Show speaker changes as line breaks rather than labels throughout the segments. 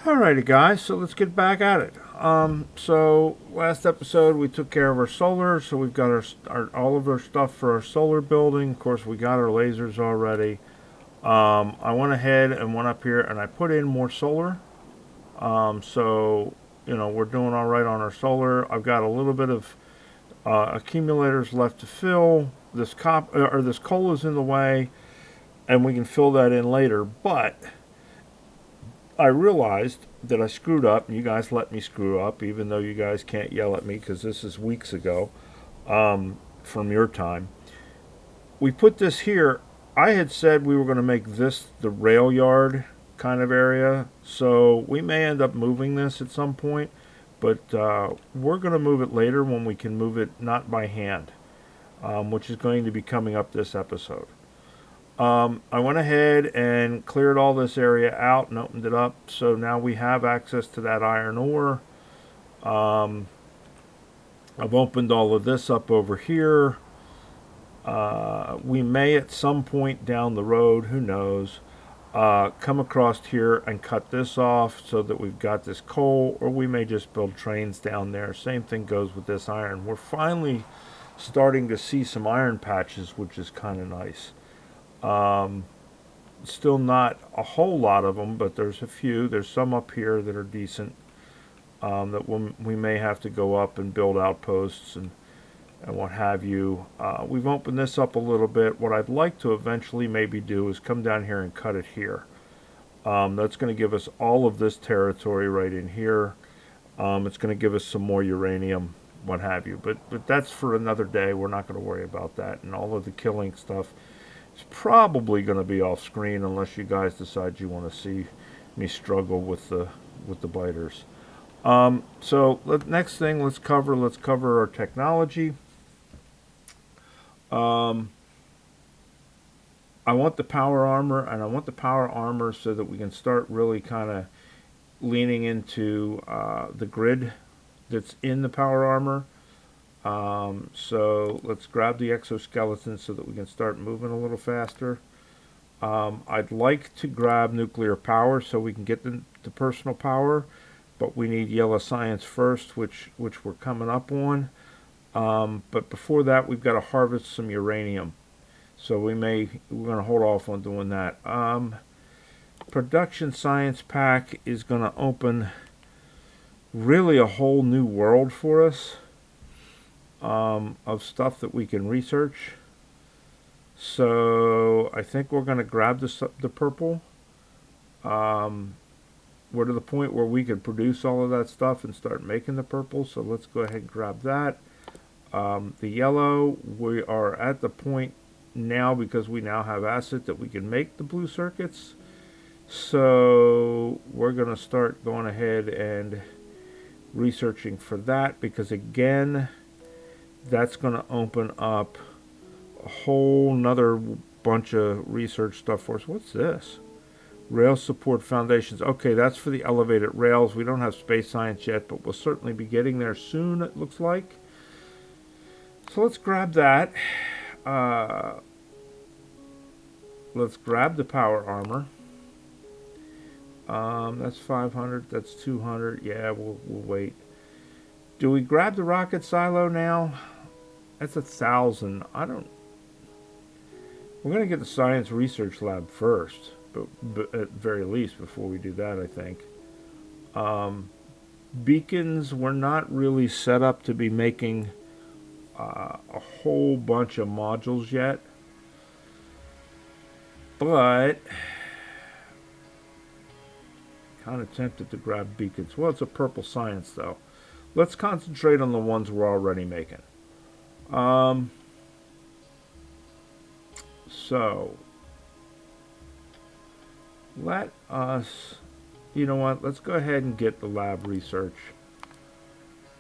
Alrighty guys, so let's get back at it. So last episode we took care of our solar, so we've got our all of our stuff for our solar building. Of course, we got our lasers already. I went ahead and went up here and I put in more solar. So we're doing all right on our solar. I've got a little bit of accumulators left to fill. This coal is in the way, and we can fill that in later. But I realized that I screwed up, and you guys let me screw up, even though you guys can't yell at me because this is weeks ago from your time. We put this here. I had said we were going to make this the rail yard kind of area, so we may end up moving this at some point, but we're going to move it later when we can move it not by hand, which is going to be coming up this episode. I went ahead and cleared all this area out and opened it up, so now we have access to that iron ore. I've opened all of this up over here. We may at some point down the road, who knows, come across here and cut this off so that we've got this coal, or we may just build trains down there. Same thing goes with this iron. We're finally starting to see some iron patches, which is kind of nice. Still not a whole lot of them, but there's a few. There's some up here that are decent, that we may have to go up and build outposts and what have you. We've opened this up a little bit. What I'd like to eventually maybe do is come down here and cut it here. That's going to give us all of this territory right in here. It's going to give us some more uranium, what have you. But that's for another day. We're not going to worry about that. And all of the killing stuff, it's probably going to be off screen unless you guys decide you want to see me struggle with the biters. Next thing let's cover our technology. I want the power armor, and I want the power armor so that we can start really kind of leaning into the grid that's in the power armor. So let's grab the exoskeleton so that we can start moving a little faster. I'd like to grab nuclear power so we can get the personal power, but we need yellow science first, which we're coming up on. But before that, we've got to harvest some uranium. So we're going to hold off on doing that. Production science pack is going to open really a whole new world for us. Of stuff that we can research. So I think we're going to grab the purple. We're to the point where we can produce all of that stuff and start making the purple. So let's go ahead and grab that. The yellow, we are at the point now, because we now have acid, that we can make the blue circuits. So we're going to start going ahead and researching for that, because again, that's going to open up a whole nother bunch of research stuff for us. What's this? Rail support foundations. Okay, that's for the elevated rails. We don't have space science yet, but we'll certainly be getting there soon, it looks like. So let's grab that. Let's grab the power armor. That's 500. That's 200. Yeah, we'll wait. Do we grab the rocket silo now? That's 1,000. We're going to get the science research lab first, but at very least before we do that, I think. Beacons, we're not really set up to be making a whole bunch of modules yet, but kind of tempted to grab beacons. Well, it's a purple science though. Let's concentrate on the ones we're already making. So let us, you know what, let's go ahead and get the lab research.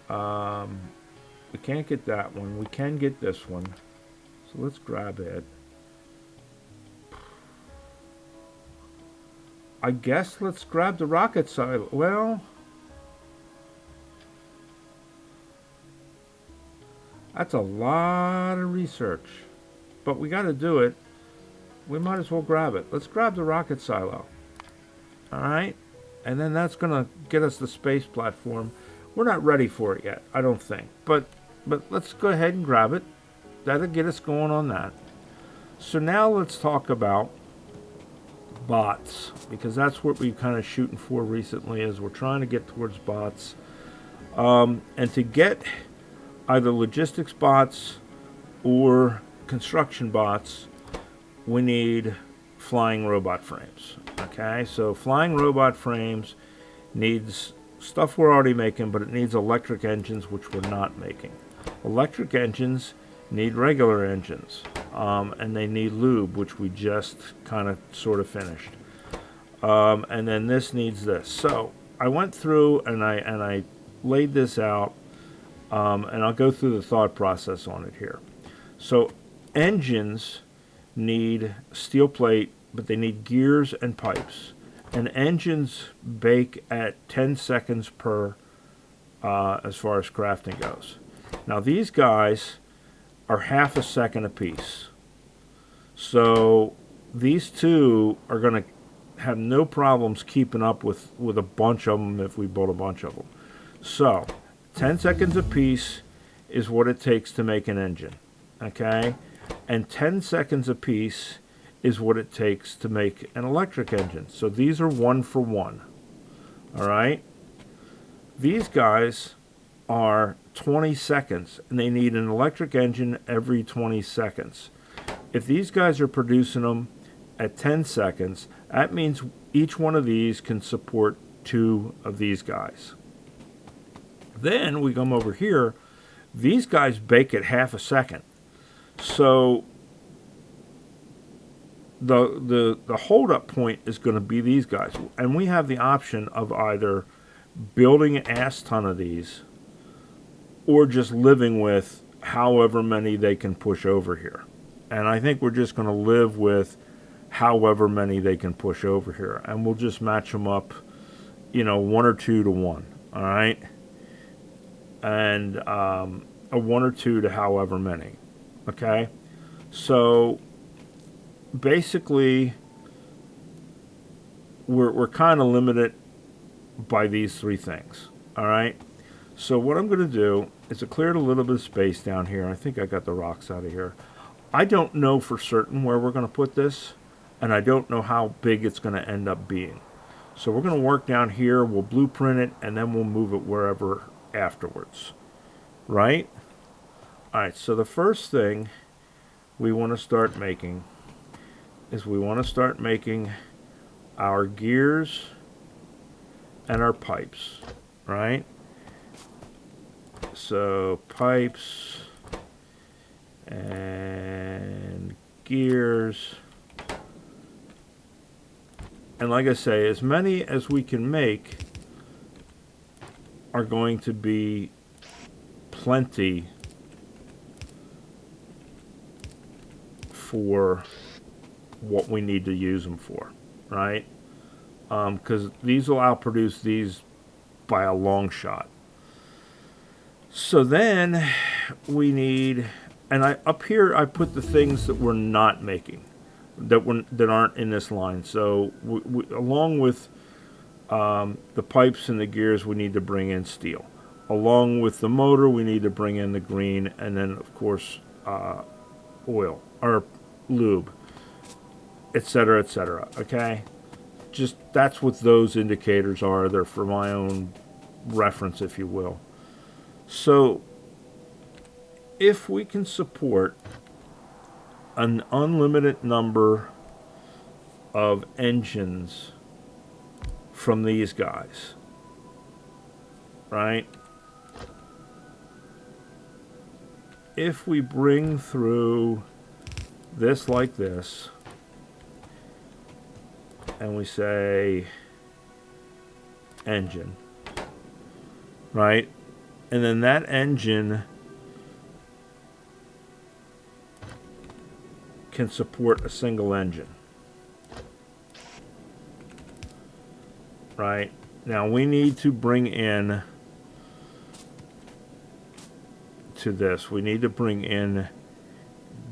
We can't get that one. We can get this one. So let's grab it. I guess let's grab the rocket silo. Well, that's a lot of research, but we got to do it. We might as well grab it. Let's grab the rocket silo. All right. and then that's going to get us the space platform. We're not ready for it yet, I don't think, but let's go ahead and grab it. That'll get us going on that. So now let's talk about bots, because that's what we're kind of shooting for recently, is we're trying to get towards bots. And to get either logistics bots or construction bots, we need flying robot frames. Okay, so flying robot frames needs stuff we're already making, but it needs electric engines, which we're not making. Electric engines need regular engines, and they need lube, which we just kind of sort of finished. And then this needs this. So I went through and I laid this out, and I'll go through the thought process on it here. So engines need steel plate, but they need gears and pipes. And engines bake at 10 seconds per, as far as crafting goes. Now these guys are half a second apiece. So these two are going to have no problems keeping up with a bunch of them if we build a bunch of them. So 10 seconds apiece is what it takes to make an engine. Okay? And 10 seconds apiece is what it takes to make an electric engine. So these are 1 for 1. All right? These guys are 20 seconds, and they need an electric engine every 20 seconds. If these guys are producing them at 10 seconds, that means each one of these can support 2 of these guys. Then we come over here. These guys bake at half a second. So the hold-up point is going to be these guys. And we have the option of either building an ass ton of these or just living with however many they can push over here. And I think we're just going to live with however many they can push over here. And we'll just match them up, 1 or 2 to 1. All right? And a 1 or 2 to however many. Okay? So basically, we're kind of limited by these 3 things. All right? So what I'm going to do is I cleared a little bit of space down here. I think I got the rocks out of here. I don't know for certain where we're going to put this, and I don't know how big it's going to end up being. So we're going to work down here, we'll blueprint it, and then we'll move it wherever afterwards. Right? Alright, so the first thing we want to start making is we want to start making our gears and our pipes. Right? So pipes and gears, and like I say, as many as we can make are going to be plenty for what we need to use them for, right? Because these will outproduce these by a long shot. So then we need, and up here I put the things that we're not making, that aren't in this line. So we, along with the pipes and the gears, we need to bring in steel. Along with the motor, we need to bring in the green, and then of course oil or lube, etc., etc. Okay, just that's what those indicators are. They're for my own reference, if you will. So if we can support an unlimited number of engines from these guys, right? If we bring through this like this, and we say engine, right? And then that engine can support a single engine. Right? Now we need to bring in to this. We need to bring in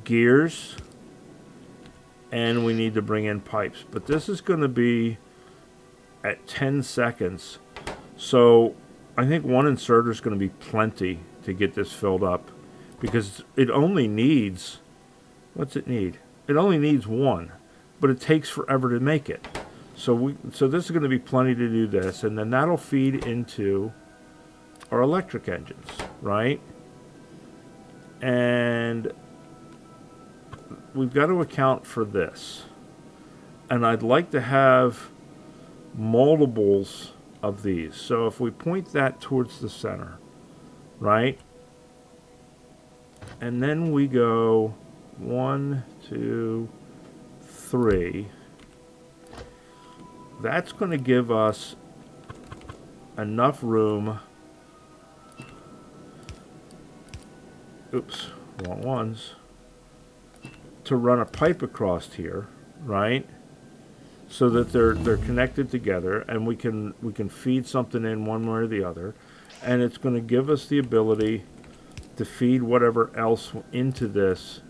gears and we need to bring in pipes. But this is going to be at 10 seconds. So I think one inserter is going to be plenty to get this filled up, because it only needs, what's it need? It only needs one, but it takes forever to make it. So this is going to be plenty to do this, and then that'll feed into our electric engines, right? And we've got to account for this. And I'd like to have multiples of these. So if we point that towards the center, right? And then we go 1, 2, 3. That's going to give us enough room. Oops, wrong ones. To run a pipe across here, right? So that they're connected together, and we can feed something in one way or the other, and it's going to give us the ability to feed whatever else into this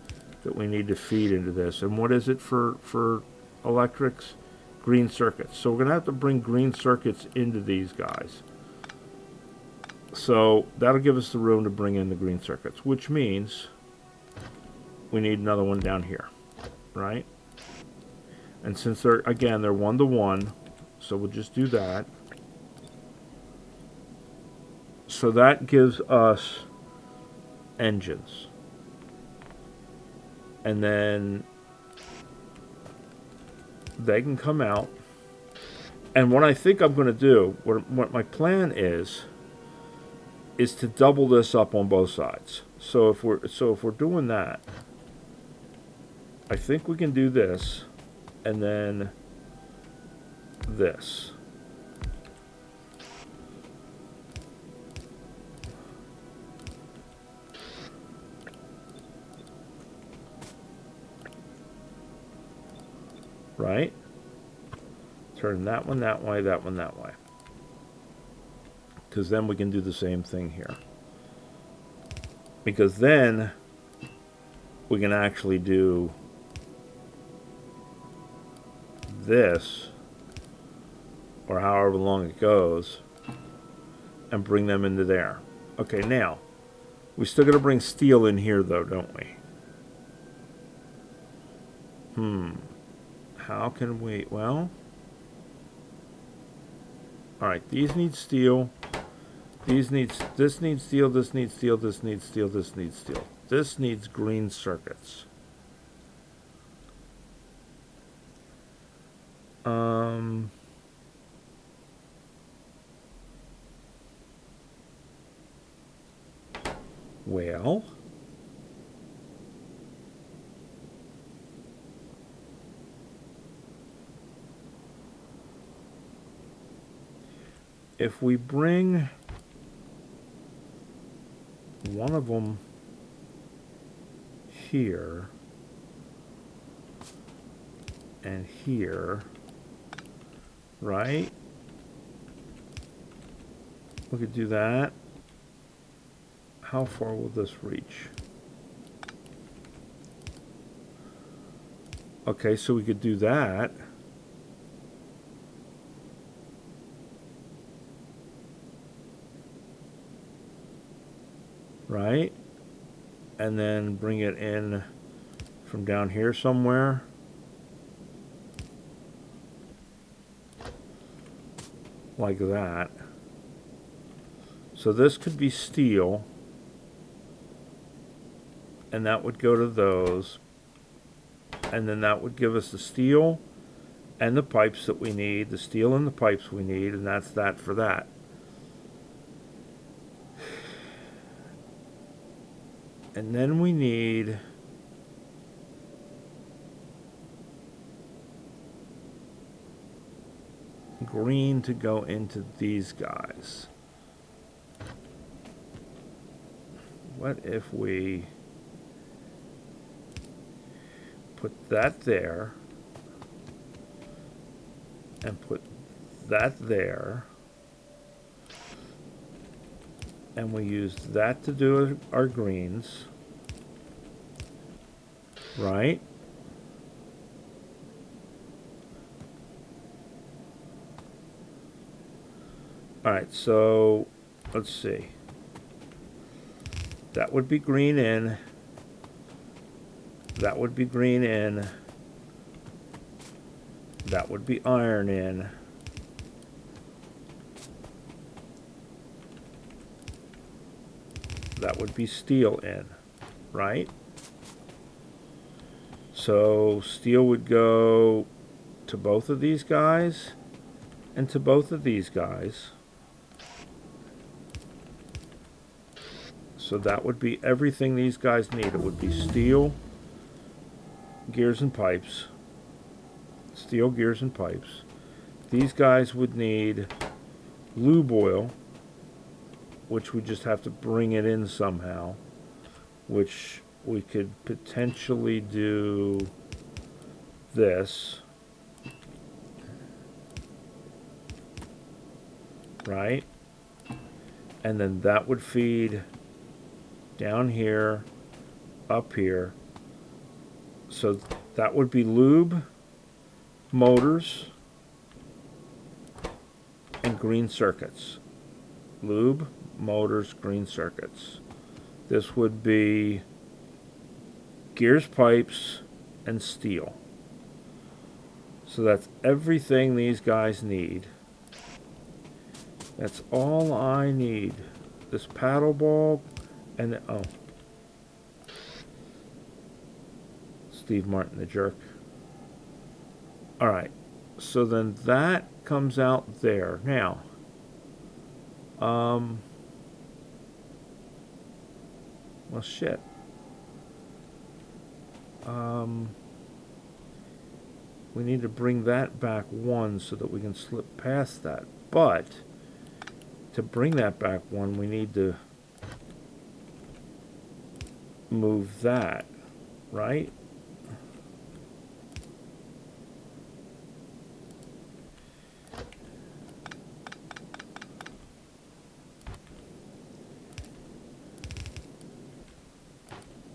that we need to feed into this. And what is it for electrics? Green circuits. So we're going to have to bring green circuits into these guys. So that'll give us the room to bring in the green circuits, which means we need another one down here, right? And since they're 1-to-1, so we'll just do that. So that gives us engines. And then they can come out. And what I think I'm going to do, what my plan is to double this up on both sides. So if we're doing that, I think we can do this, and then this. Right? Turn that one that way, that one that way. Because then we can do the same thing here. Because then we can actually do this, or however long it goes, and bring them into there. Okay, now, we still got to bring steel in here though, don't we? How can we, well, alright, these need steel. This needs steel, this needs steel, this needs steel, this needs steel. This needs green circuits. Well, if we bring one of them here and here, right? We could do that. How far will this reach? Okay, so we could do that. Right? And then bring it in from down here somewhere. Like that. So this could be steel. And that would go to those. And then that would give us the steel and the pipes that we need. The steel and the pipes we need. And that's that for that. And then we need green to go into these guys. What if we put that there and put that there, and we use that to do our greens, right? Alright, so let's see. That would be green in. That would be green in. That would be iron in. That would be steel in, right? So steel would go to both of these guys and to both of these guys. So that would be everything these guys need. It would be steel, gears and pipes. Steel, gears and pipes. These guys would need lube oil, which we just have to bring it in somehow, which we could potentially do this, right? And then that would feed down here, up here. So that would be lube, motors, and green circuits. Lube, motors, green circuits. This would be gears, pipes, and steel. So that's everything these guys need. That's all I need. This paddle ball and oh, Steve Martin the jerk. All right, so then that comes out there now. Well, shit. We need to bring that back one so that we can slip past that. But to bring that back one, we need to move that, right?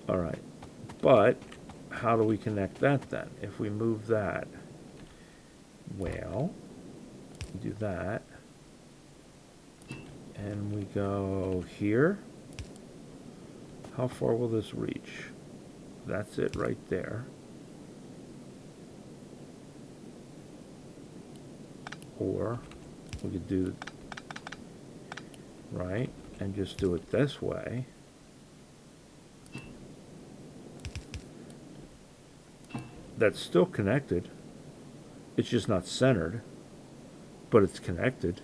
All right, but how do we connect that then? If we move that, well, we do that, and we go here. How far will this reach? That's it right there. Or we could do, right, and just do it this way. That's still connected. It's just not centered, but it's connected.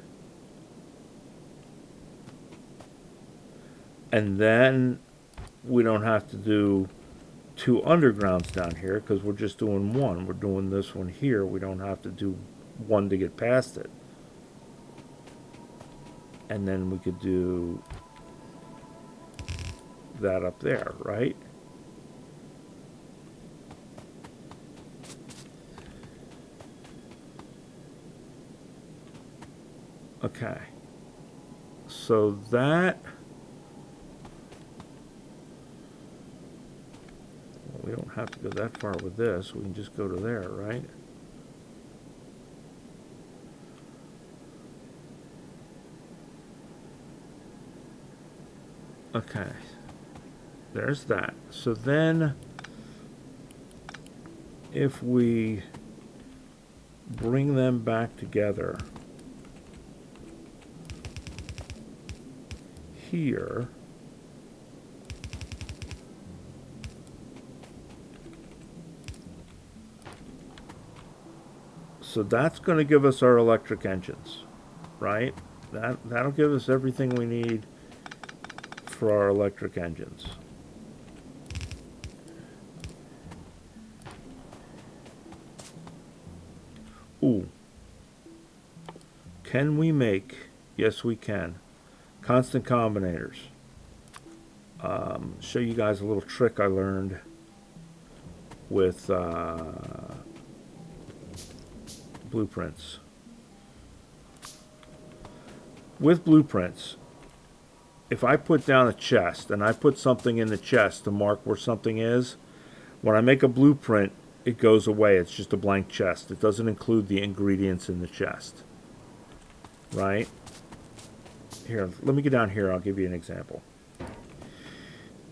And then we don't have to do two undergrounds down here because we're just doing one. We're doing this one here. We don't have to do one to get past it. And then we could do that up there, right? Okay, so that, well, we don't have to go that far with this. We can just go to there, right? Okay, there's that. So then, if we bring them back together here, so that's going to give us our electric engines, right? That'll give us everything we need for our electric engines. Ooh. Can we make, yes we can, constant combinators. Show you guys a little trick I learned with blueprints. With blueprints, if I put down a chest and I put something in the chest to mark where something is, when I make a blueprint, it goes away. It's just a blank chest. It doesn't include the ingredients in the chest, right? here, let me get down here. I'll give you an example.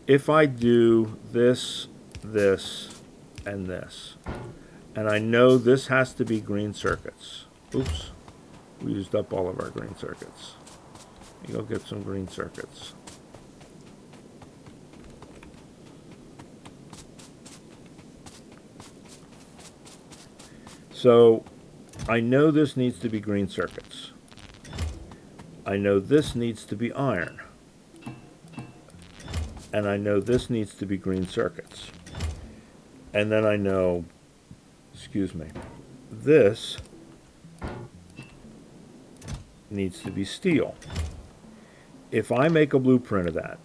If I do this, this, and this, and I know this has to be green circuits. Oops, we used up all of our green circuits. You go get some green circuits. So I know this needs to be green circuits. I know this needs to be iron. And I know this needs to be green circuits. And then I know, excuse me, this needs to be steel. If I make a blueprint of that,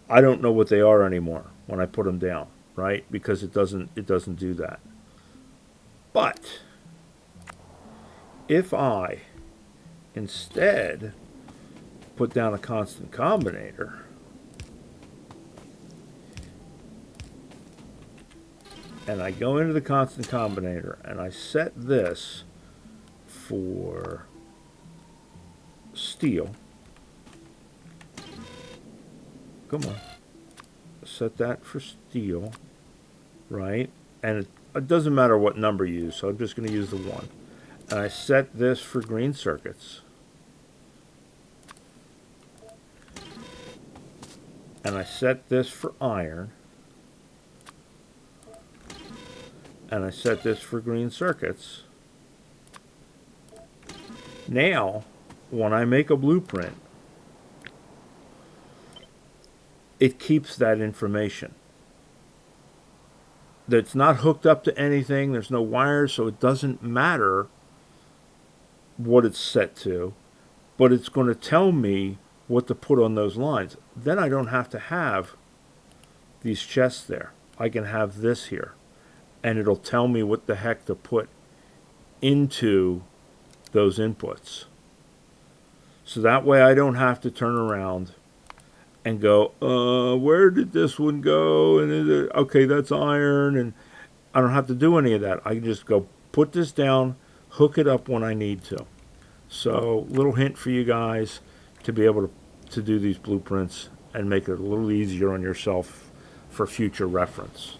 I don't know what they are anymore when I put them down, right? Because it doesn't do that. But if I instead put down a constant combinator, and I go into the constant combinator and I set this for steel. Come on. Set that for steel, right? And it doesn't matter what number you use, so I'm just going to use the 1. And I set this for green circuits. And I set this for iron. And I set this for green circuits. Now, when I make a blueprint, it keeps that information. That's not hooked up to anything. There's no wires, so it doesn't matter what it's set to, but it's going to tell me what to put on those lines. Then I don't have to have these chests there. I can have this here, and it'll tell me what the heck to put into those inputs. So that way I don't have to turn around and go, where did this one go? And is it, okay, that's iron. And I don't have to do any of that. I can just go put this down, hook it up when I need to. So, little hint for you guys to be able to do these blueprints and make it a little easier on yourself for future reference.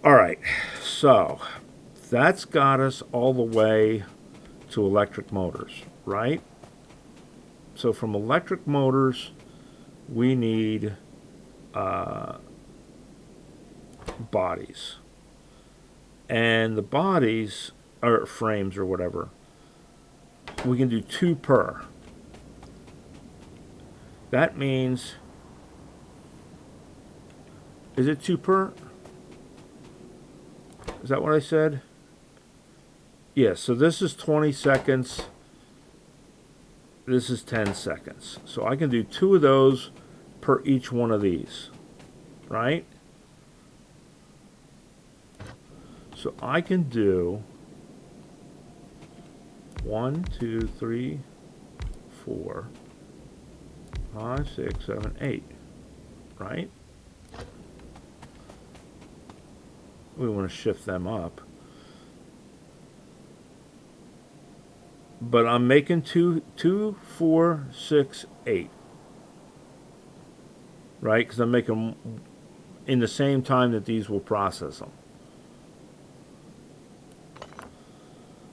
All right, so that's got us all the way to electric motors, right? So from electric motors, we need bodies. And the bodies, or frames or whatever, we can do 2 per. That means, is it 2 per? Is that what I said? Yes, so this is 20 seconds. This is 10 seconds. So I can do 2 of those per each one of these, right? So I can do 1, 2, 3, 4, 5, 6, 7, 8, right? We want to shift them up. But I'm making 2, 4, 6, 8. Right? Because I'm making in the same time that these will process them.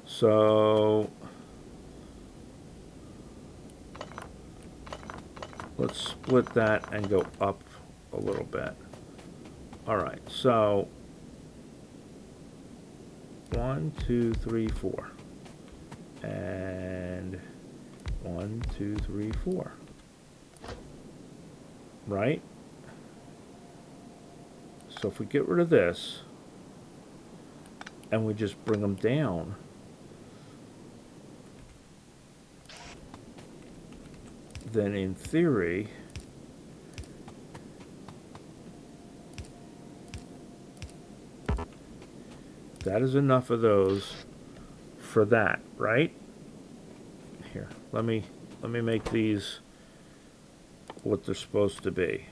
So let's split that and go up a little bit. All right, so 1, 2, 3, 4. And 1, 2, 3, 4. Right? So if we get rid of this and we just bring them down, then in theory that is enough of those for that, right? Here, let me make these what they're supposed to be.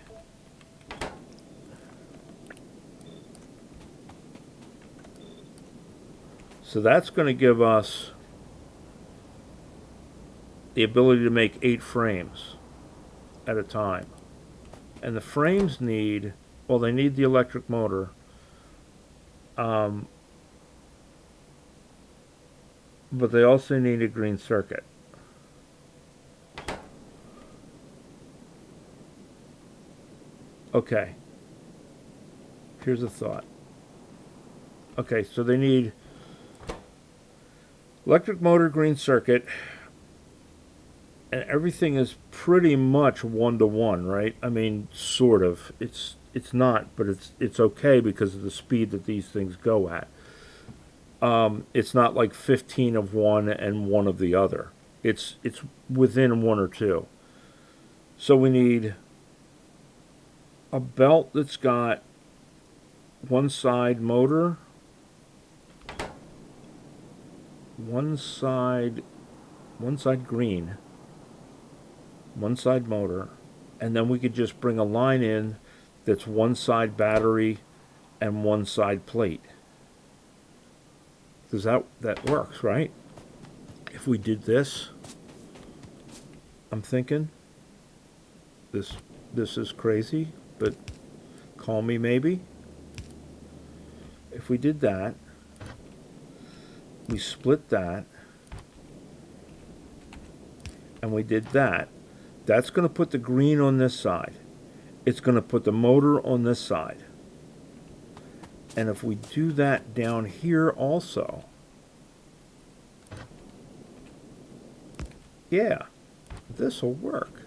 So that's going to give us the ability to make 8 frames at a time. And the frames need, well, they need the electric motor. But they also need a green circuit. Okay. Here's a thought. Okay, so they need electric motor, green circuit, and everything is pretty much 1-to-1, right? I mean, sort of. It's not, but it's okay because of the speed that these things go at. It's not like 15 of one and 1 of the other. It's within 1 or 2. So we need a belt that's got one side motor, one side green, one side motor, and then we could just bring a line in that's one side battery and one side plate. Because that works, right? If we did this, I'm thinking this is crazy, but call me maybe. If we did that, we split that, and we did that, that's going to put the green on this side. It's going to put the motor on this side. And if we do that down here also, yeah, this will work.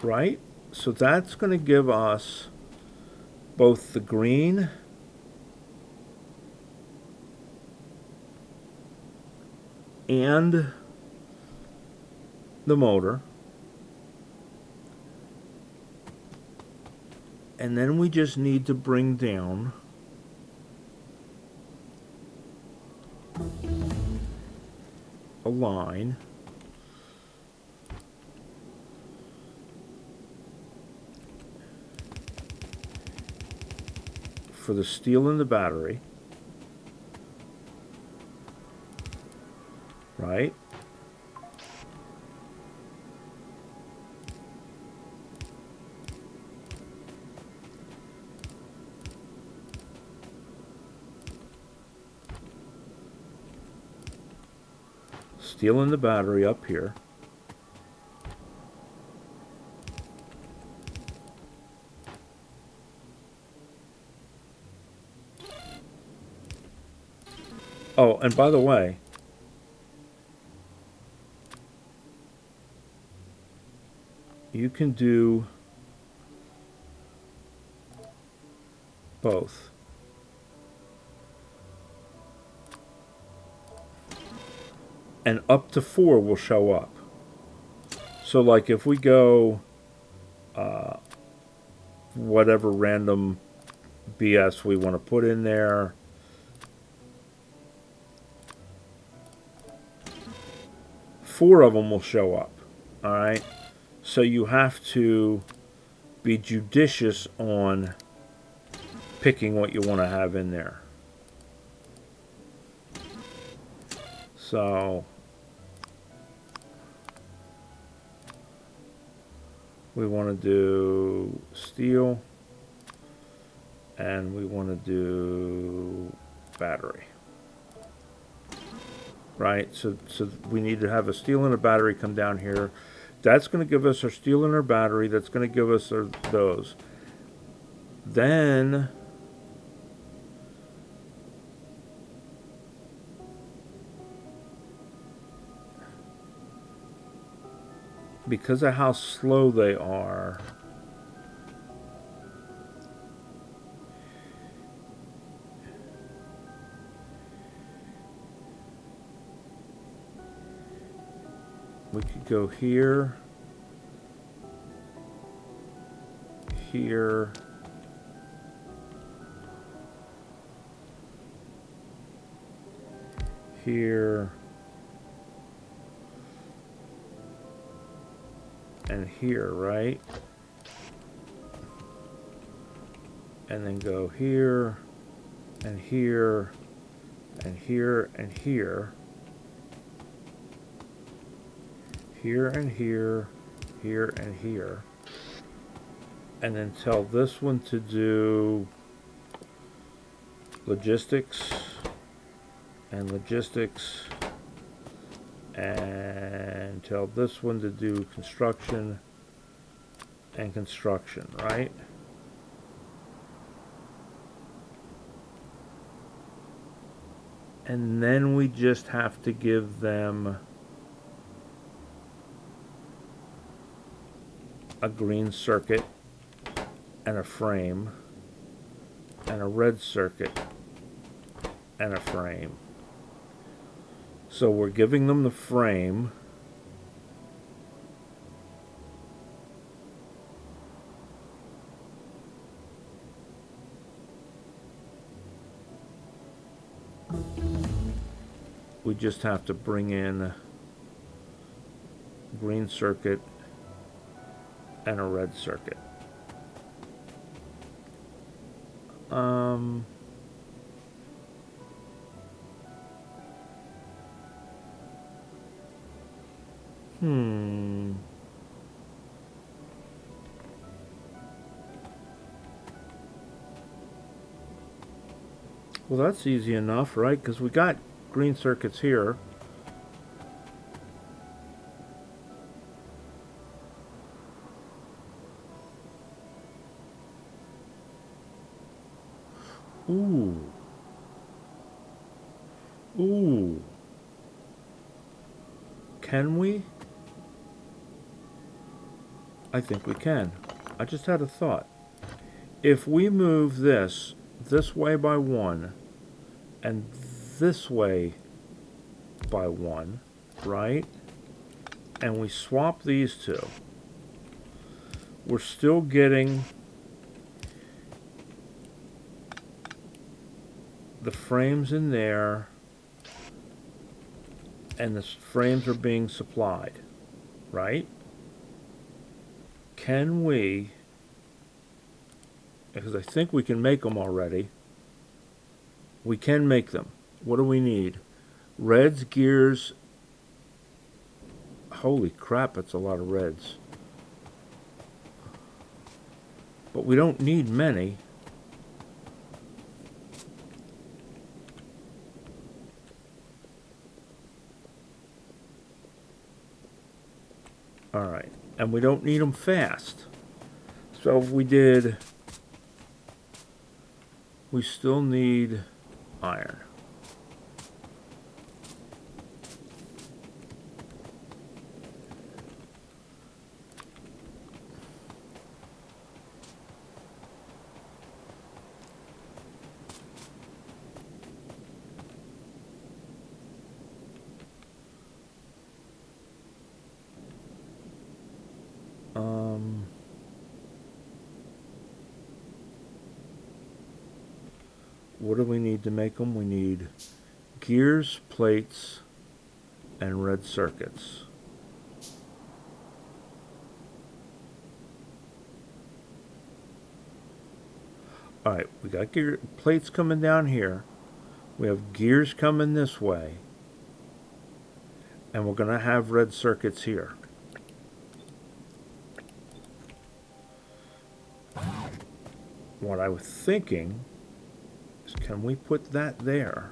Right? So that's going to give us both the green and the motor. And then we just need to bring down a line for the steel in the battery, right? Steel in the battery up here. Oh, and by the way, you can do both. And up to 4 will show up. So like if we go whatever random BS we want to put in there, four of them will show up. All right. So you have to be judicious on picking what you want to have in there. So we want to do steel and we want to do battery. Right? So we need to have a steel and a battery come down here. That's going to give us our steel and our battery. That's going to give us those. Then because of how slow they are, we could go here, here, here, and here, right? And then go here, and here, and here, and here. here and here, here and here. And then tell this one to do logistics and logistics, and tell this one to do construction and construction, right? And then we just have to give them a green circuit and a frame, and a red circuit and a frame. So we're giving them the frame. We just have to bring in green circuit and a red circuit. Well, that's easy enough, right? Because we got green circuits here. Ooh. Ooh. Can we? I think we can. I just had a thought. If we move this way by 1 and this way by 1, right? And we swap these two, we're still getting the frames in there, and the frames are being supplied, right? Can we, because I think we can make them already, we can make them. What do we need? Reds, gears. Holy crap, that's a lot of reds. But we don't need many. Alright, and we don't need them fast. So if we did, we still need iron. What do we need to make them? We need gears, plates, and red circuits. Alright, we got plates coming down here. We have gears coming this way. And we're going to have red circuits here. What I was thinking is, can we put that there?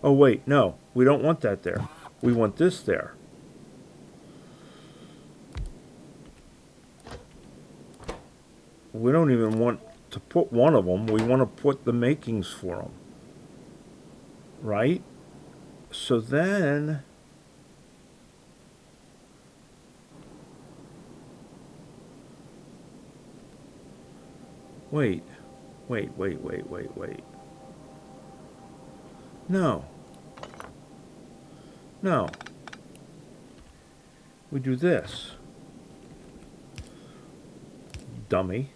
Oh wait, no, we don't want that there. We want this there. We don't even want to put one of them. We want to put the makings for them. Right? So then, wait. No. We do this. Dummy.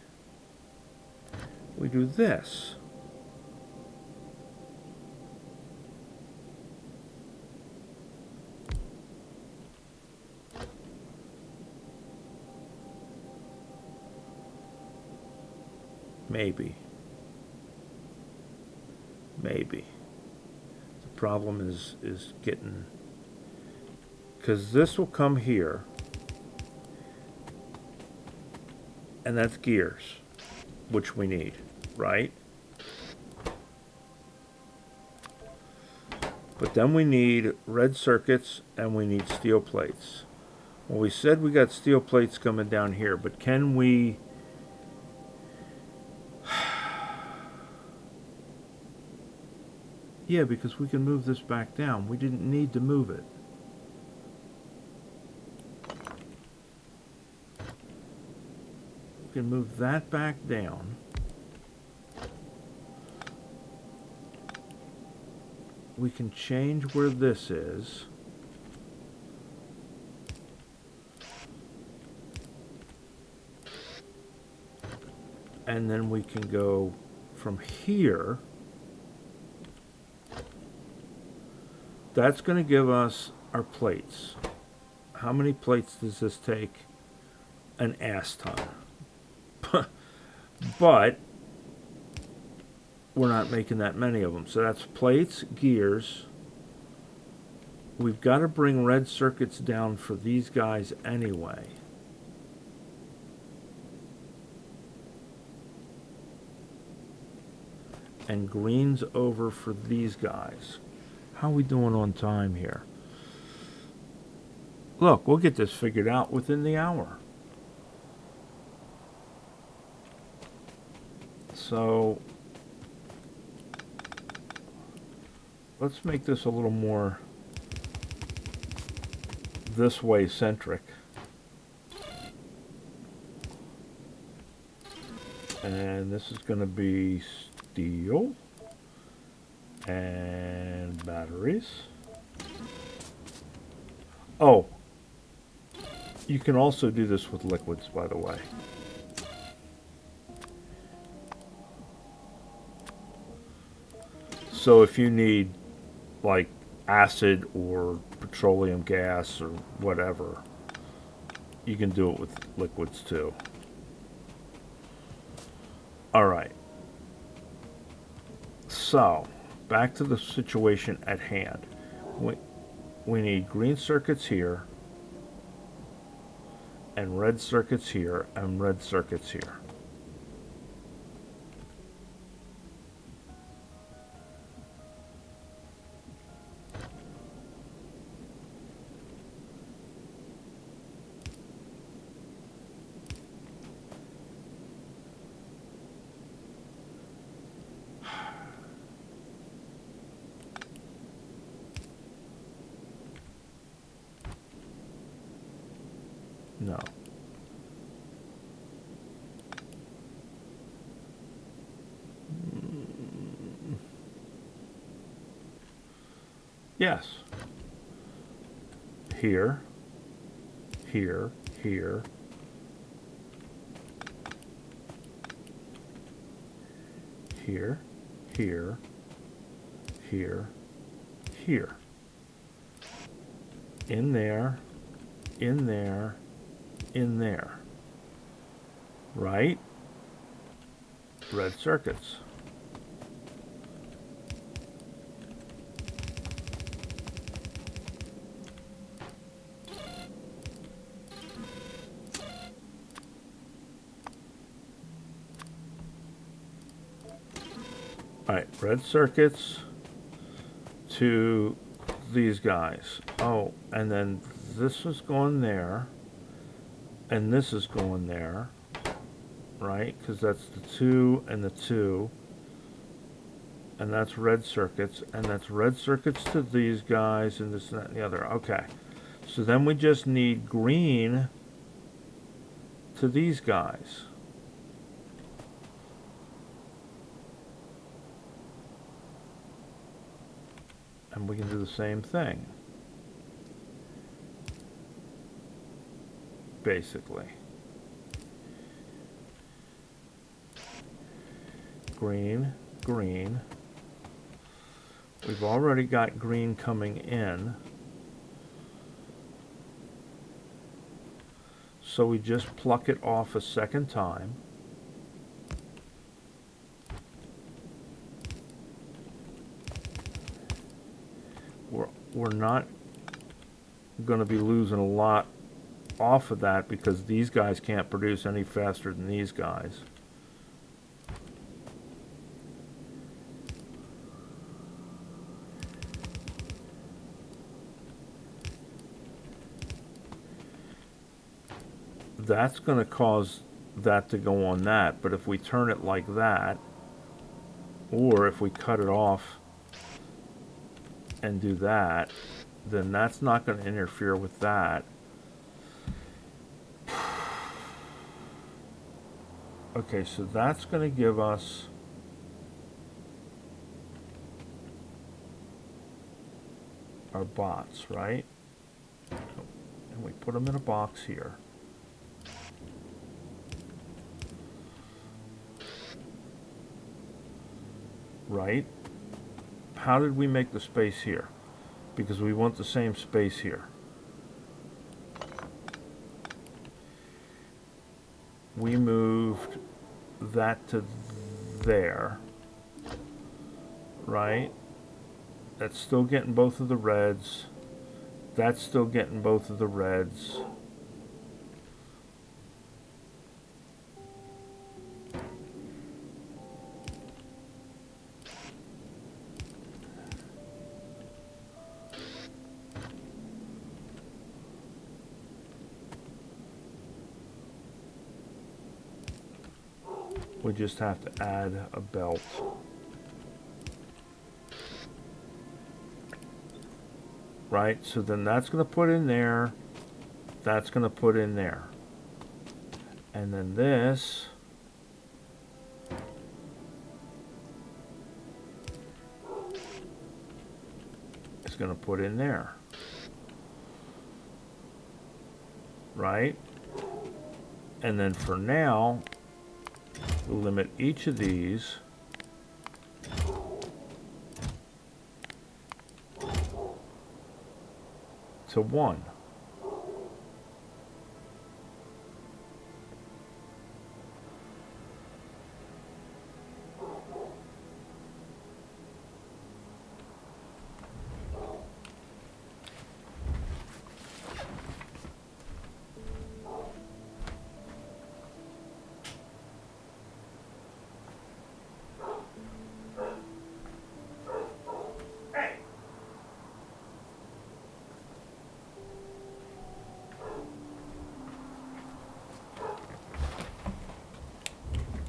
We do this. Maybe. Maybe. The problem is getting, because this will come here, and that's gears, which we need, right? But then we need red circuits and we need steel plates. Well, we said we got steel plates coming down here, but can we... Yeah, because we can move this back down. We didn't need to move it. We can move that back down. We can change where this is. And then we can go from here. That's going to give us our plates. How many plates does this take? An ass ton. But we're not making that many of them. So that's plates, gears. We've got to bring red circuits down for these guys anyway. And greens over for these guys. How are we doing on time here? Look, we'll get this figured out within the hour. So let's make this a little more this way centric. And this is going to be steel and batteries. Oh, you can also do this with liquids, by the way. So if you need like acid or petroleum gas or whatever, you can do it with liquids too. All right. So, back to the situation at hand. We need green circuits here, and red circuits here, and red circuits here. No. Yes. Here, here, here. Here, here, here, here. In there, in there, in there. Right? Red circuits. Alright, red circuits to these guys. Oh, and then this is going there, and this is going there, right? Because that's the 2 and the 2, and that's red circuits, and that's red circuits to these guys, and this and that and the other. Okay, so then we just need green to these guys. And we can do the same thing, basically. Green, green. We've already got green coming in. So we just pluck it off a second time. we're not going to be losing a lot off of that because these guys can't produce any faster than these guys. That's going to cause that to go on that, but if we turn it like that, or if we cut it off and do that, then that's not going to interfere with that. Okay, so that's going to give us our bots, right? And we put them in a box here. Right? How did we make the space here? Because we want the same space here. We moved that to there, right? That's still getting both of the reds. That's still getting both of the reds. We just have to add a belt. Right? So then that's going to put in there. That's going to put in there. And then this is going to put in there. Right? And then for now, we'll limit each of these to 1.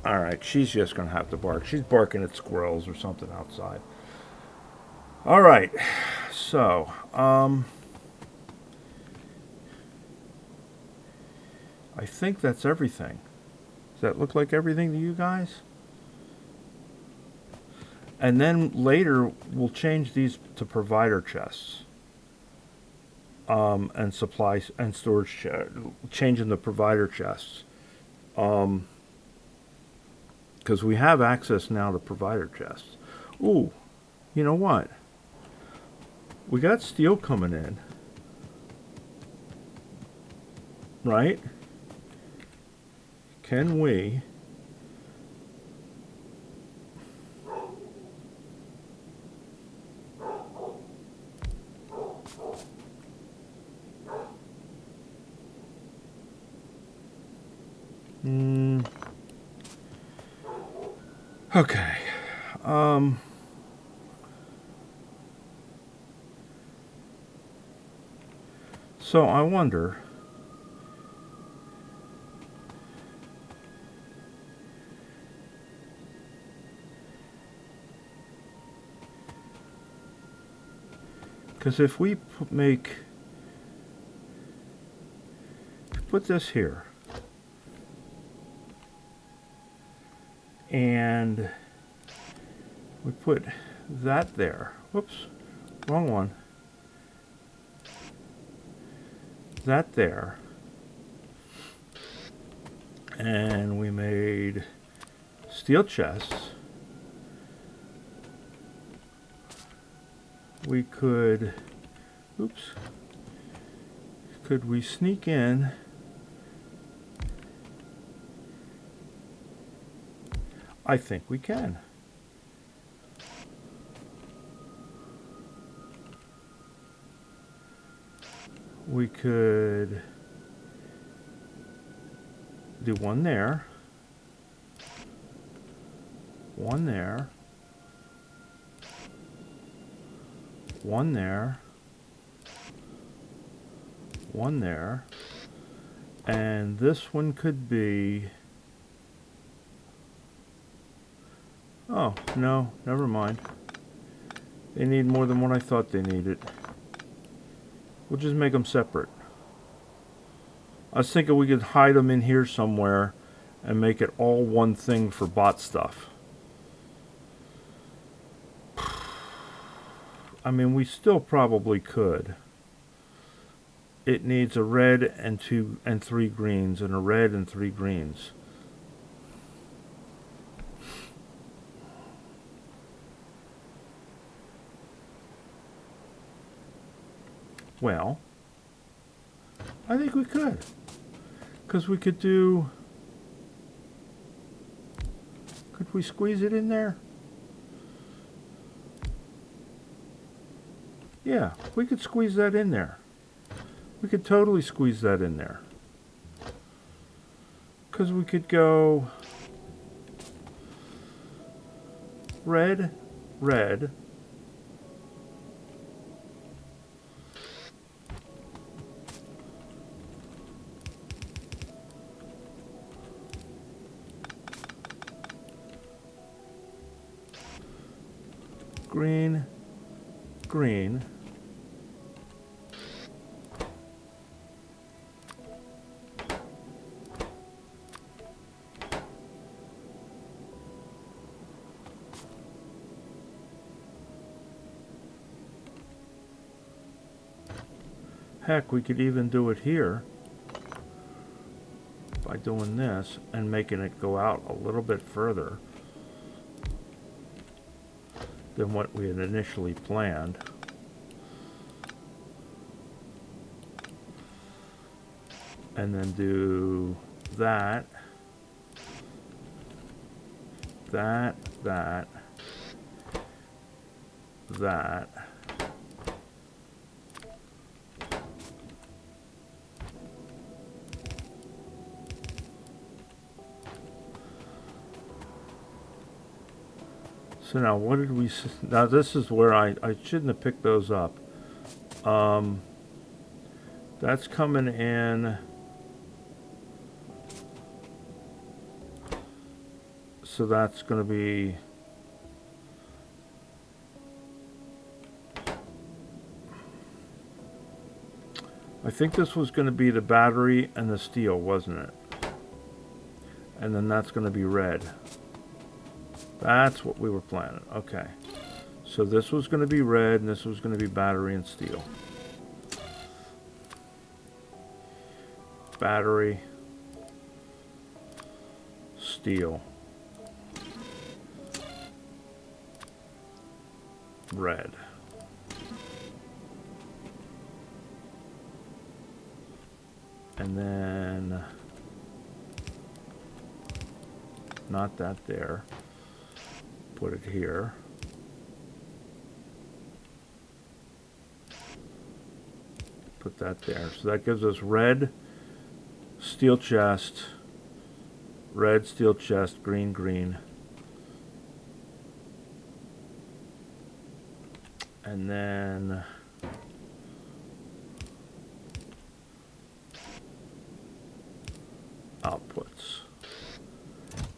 Alright, she's just going to have to bark. She's barking at squirrels or something outside. Alright, so, I think that's everything. Does that look like everything to you guys? And then later, we'll change these to provider chests. And supplies and storage, changing the provider chests. Because we have access now to provider chests. Ooh, you know what? We got steel coming in. Right? Can we... Okay. So I wonder, because if we put this here, and we put that there. Whoops, wrong one. That there. And we made steel chests. We could, oops, could we sneak in I think we can. we could do one there, one there, one there, one there, and this one could be, oh, no, never mind. They need more than what I thought they needed. We'll just make them separate. I was thinking we could hide them in here somewhere and make it all one thing for bot stuff. I mean, we still probably could. It needs a red and 2 and 3 greens and a red and 3 greens. Well, I think we could. Because we could do... Could we squeeze it in there? Yeah, we could squeeze that in there. We could totally squeeze that in there. Because we could go... red, red... green, green, heck, we could even do it here by doing this and making it go out a little bit further than what we had initially planned. And then do that, that, that, that. So now what did we, now this is where I shouldn't have picked those up. That's coming in. So that's going to be, I think this was going to be the battery and the steel, wasn't it? And then that's going to be red. That's what we were planning. Okay. So this was going to be red and this was going to be battery and steel. Battery, steel, red. And then not that there. Put it here. Put that there. So that gives us red, steel chest, red, steel chest, green, green. And then outputs.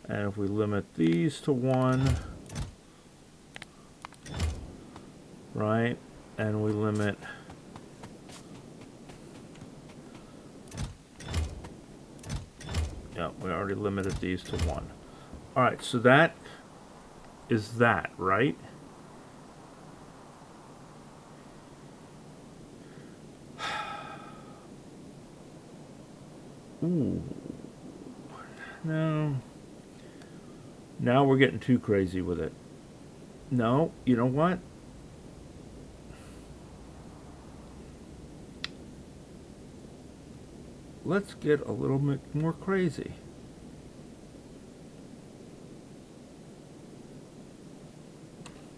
And if we limit these to 1, right, and we limit we already limited these to 1. All right, so that is that, right? Ooh. No. Now we're getting too crazy with it. No, you know what? Let's get a little bit more crazy.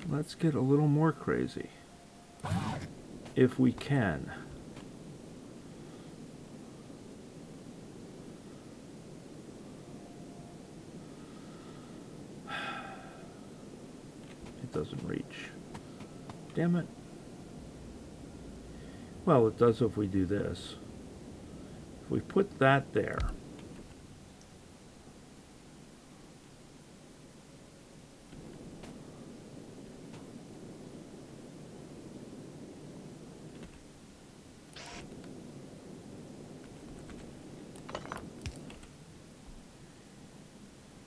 Let's get a little more crazy. If we can. doesn't reach. Damn it. Well, it does if we do this. If we put that there,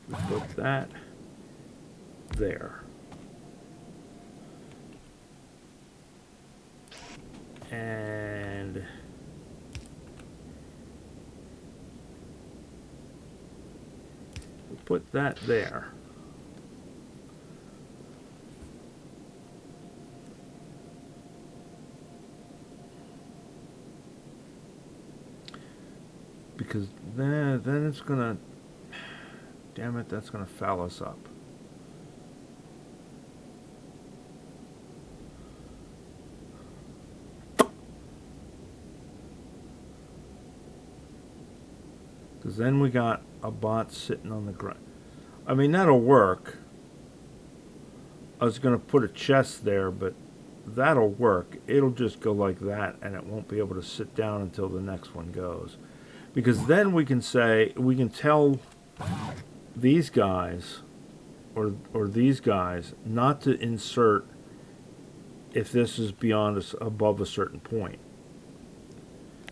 we put that there. And we put that there. Because then it's gonna, damn it, that's gonna foul us up. Because then we got a bot sitting on the ground. I mean, that'll work. I was going to put a chest there, but that'll work. It'll just go like that, and it won't be able to sit down until the next one goes. Because then we can say, we can tell these guys, or these guys, not to insert if this is beyond above a certain point.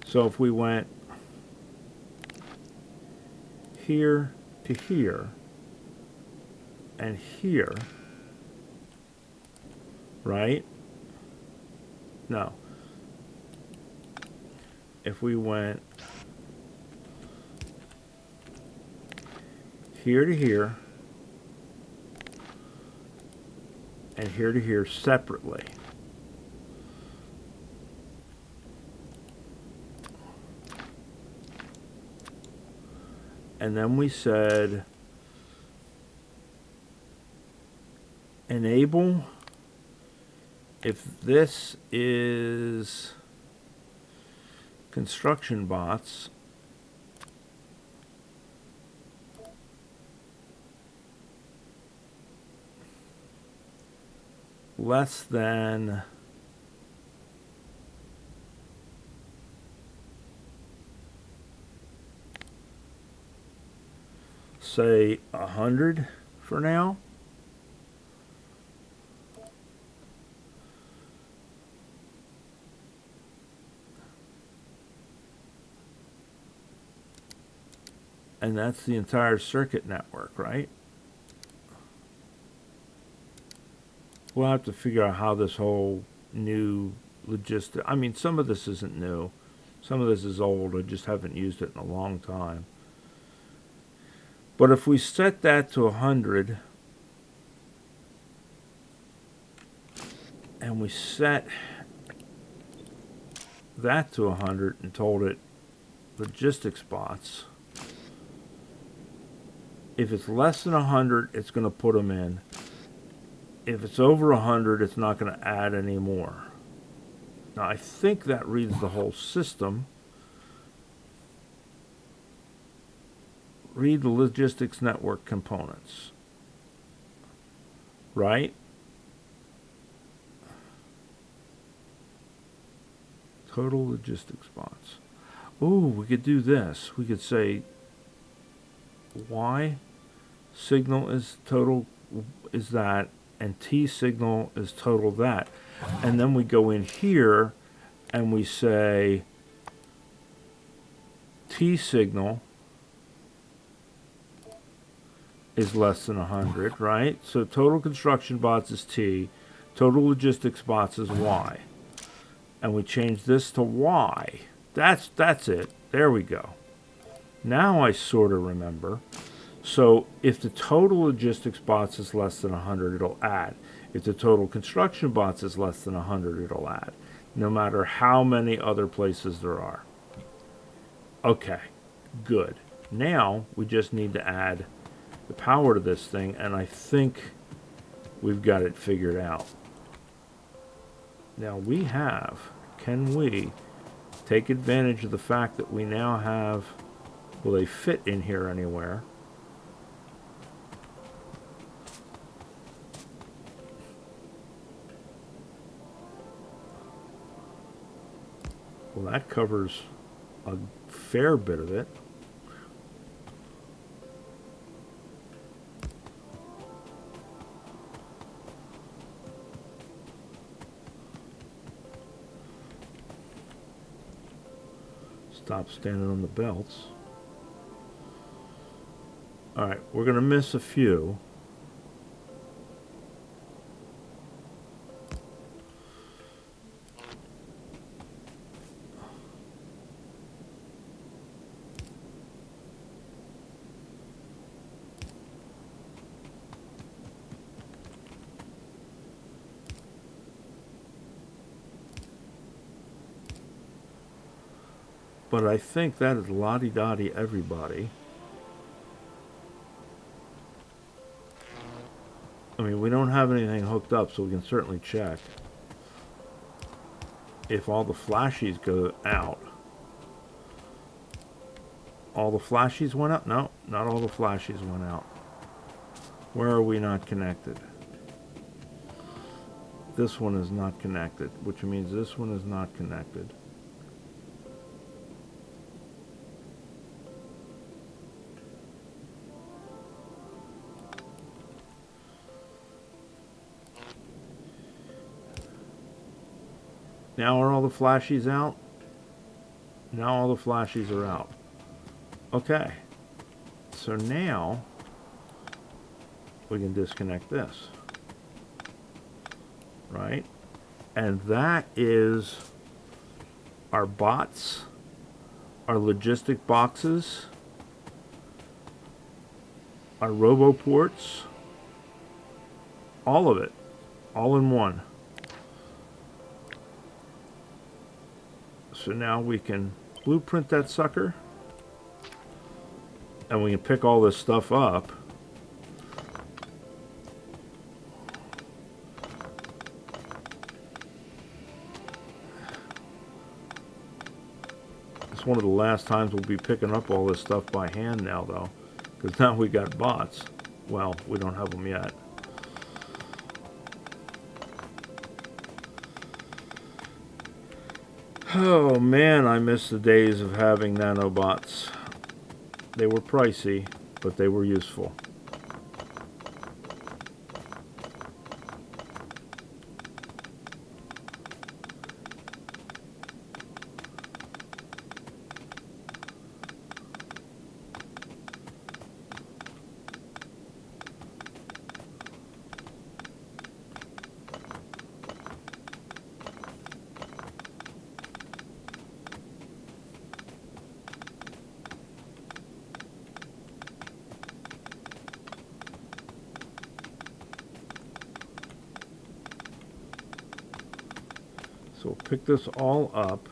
So if we went here to here and here, right? No. If we went here to here and here to here separately, and then we said enable if this is construction bots less than say 100 for now. And that's the entire circuit network, right? We'll have to figure out how this whole new logistic, I mean, some of this isn't new. Some of this is old. I just haven't used it in a long time. But if we set that to 100, and we set that to 100 and told it logistics bots, if it's less than 100, it's going to put them in. If it's over 100, it's not going to add any more. Now, I think that reads the whole system. Read the logistics network components. Right? Total logistics bots. Ooh, we could do this. We could say Y signal is total is that, and T signal is total that. And then we go in here and we say T signal is less than 100, right? So total construction bots is T, total logistics bots is Y. And we change this to Y. That's it. There we go. Now I sort of remember. So if the total logistics bots is less than 100, it'll add. If the total construction bots is less than 100, it'll add. No matter how many other places there are. Okay, good. Now we just need to add the power to this thing, and I think we've got it figured out. Now we have, can we take advantage of the fact that we now have, will they fit in here anywhere? Well, that covers a fair bit of it. Stop standing on the belts. Alright, we're going to miss a few. But I think that is lottie-dottie everybody. I mean, we don't have anything hooked up, so we can certainly check. If all the flashies go out. All the flashies went out? No, not all the flashies went out. Where are we not connected? This one is not connected, which means this one is not connected. Now are all the flashies out? Now all the flashies are out. Okay. So now we can disconnect this. Right? And that is our bots, our logistic boxes, our roboports, all of it, all in one. So now we can blueprint that sucker, and we can pick all this stuff up. It's one of the last times we'll be picking up all this stuff by hand now, though, because now we got bots. Well, we don't have them yet. Oh man, I miss the days of having nanobots. They were pricey, but they were useful. So we'll pick this all up,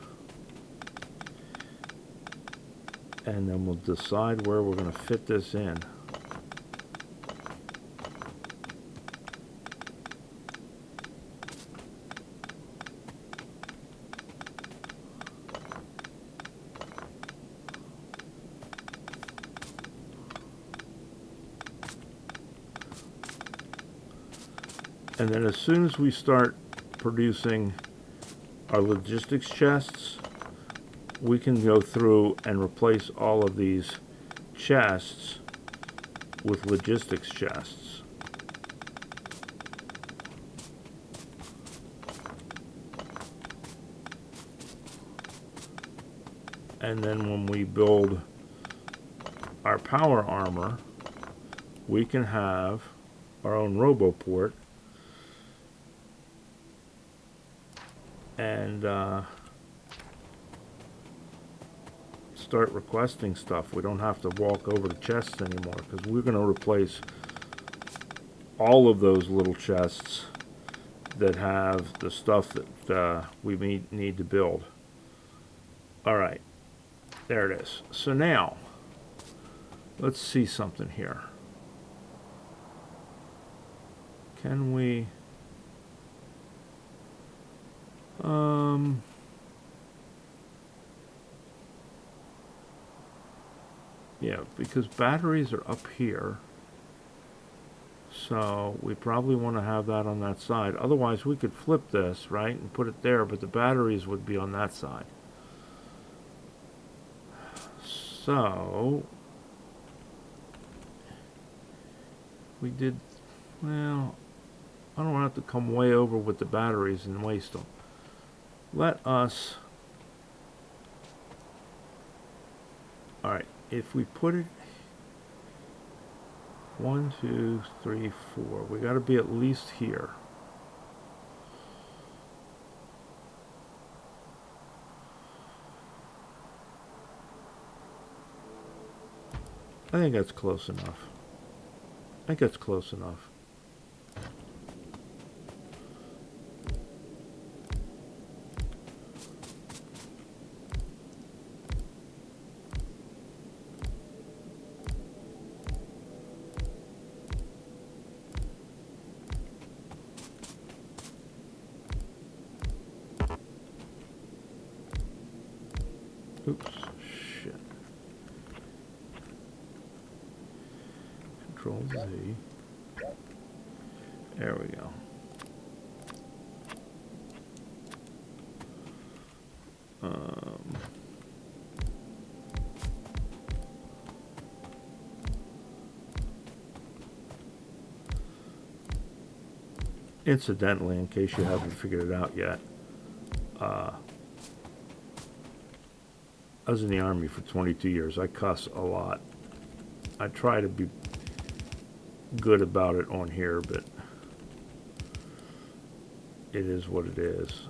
and then we'll decide where we're going to fit this in. And then as soon as we start producing our logistics chests, we can go through and replace all of these chests with logistics chests. And then when we build our power armor, we can have our own roboport and start requesting stuff. We don't have to walk over to chests anymore, because we're going to replace all of those little chests that have the stuff that we need to build. Alright, there it is. So now, let's see something here. Can we... yeah, because batteries are up here, so we probably want to have that on that side. Otherwise we could flip this, right, and put it there, but the batteries would be on that side. So we did, well, I don't want to have to come way over with the batteries and waste them. Let us, alright, if we put it 1, 2, 3, 4, we got to be at least here. I think that's close enough. I think that's close enough. Oops, shit. Control Z. There we go. Incidentally, in case you haven't figured it out yet, I was in the Army for 22 years. I cuss a lot. I try to be good about it on here, but it is what it is.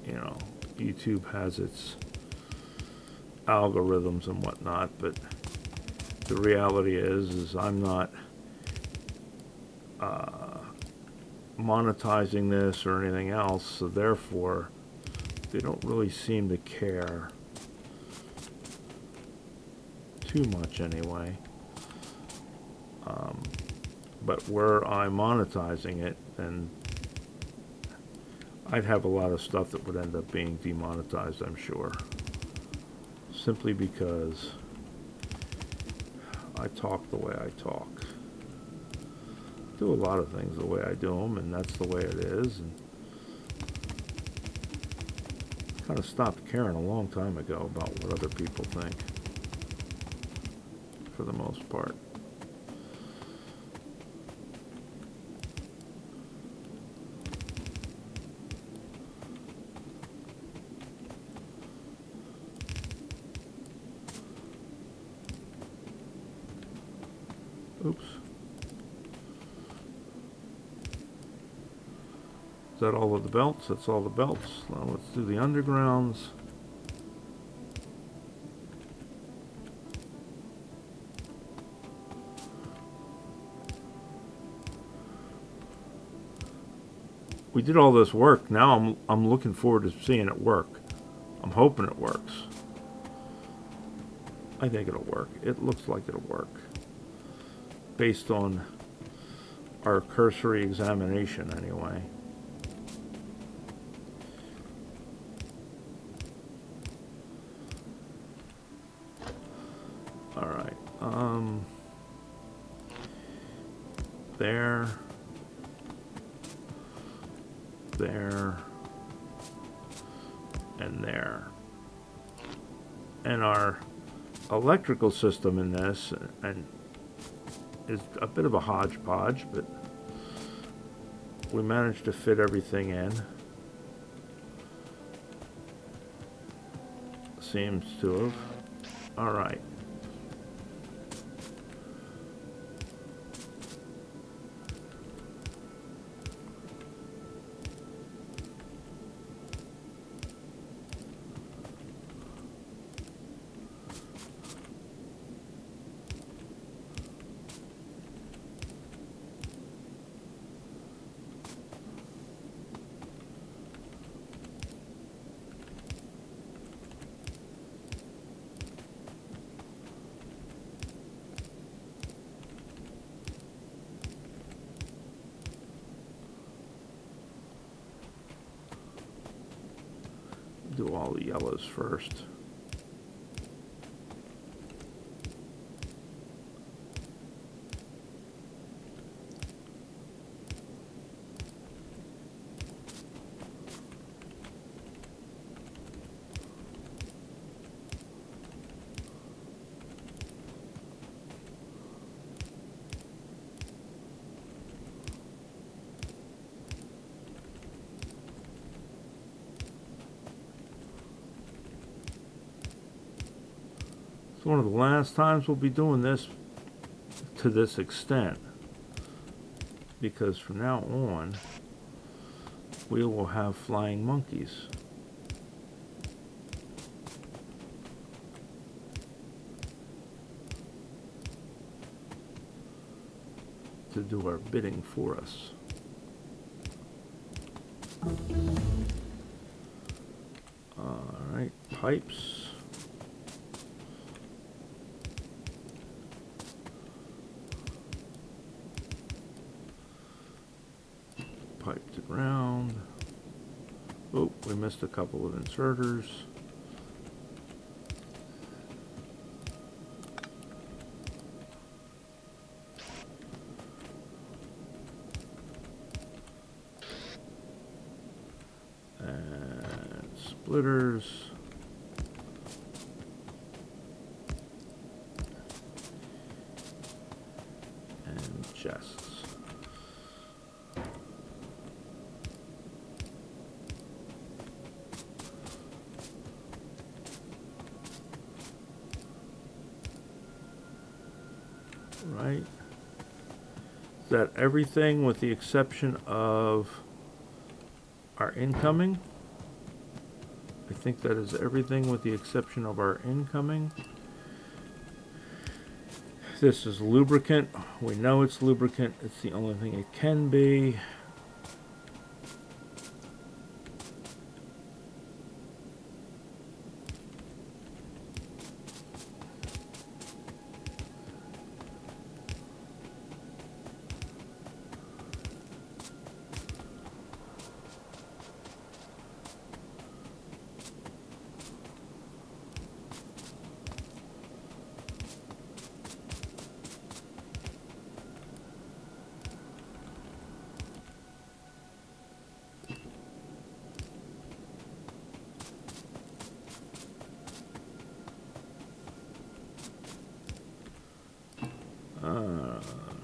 You know, YouTube has its algorithms and whatnot, but the reality is I'm not monetizing this or anything else, so therefore they don't really seem to care too much anyway. But were I monetizing it, then I'd have a lot of stuff that would end up being demonetized, I'm sure, simply because I talk the way I talk. Do a lot of things the way I do them, and that's the way it is. And kind of stopped caring a long time ago about what other people think, for the most part. Oops. Is that all of the belts? That's all the belts. Now let's do the undergrounds. We did all this work. Now I'm looking forward to seeing it work. I'm hoping it works. I think it'll work. It looks like it'll work, based on our cursory examination anyway. All right. There. There. And there. And our electrical system in this and is a bit of a hodgepodge, but we managed to fit everything in. Seems to have. All right. Do all the yellows first. It's one of the last times we'll be doing this to this extent, because from now on we will have flying monkeys. To do our bidding for us. Alright, pipes. Piped it round. Oh, we missed a couple of inserters. And splitters. And chests. Right. Is that everything with the exception of our incoming? I think that is everything with the exception of our incoming. This is lubricant. We know it's lubricant. It's the only thing it can be.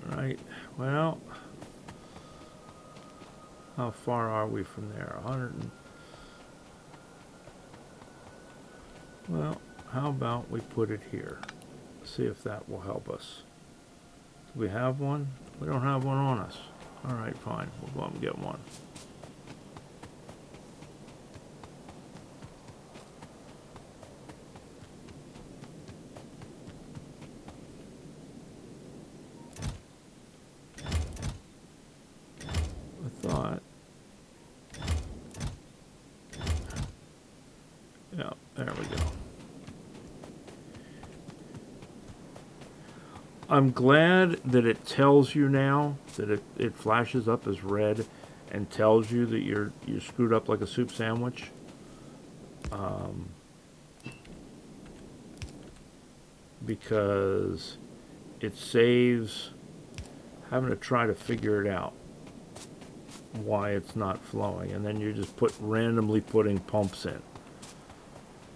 Right. Well, how far are we from there? 100. Well, how about we put it here? See if that will help us. Do we have one? We don't have one on us. All right, fine. We'll go out and get one. Yeah, there we go. I'm glad that it tells you now, that it flashes up as red and tells you that you're screwed up like a soup sandwich. Because it saves having to try to figure it out why it's not flowing, and then you're just randomly putting pumps in.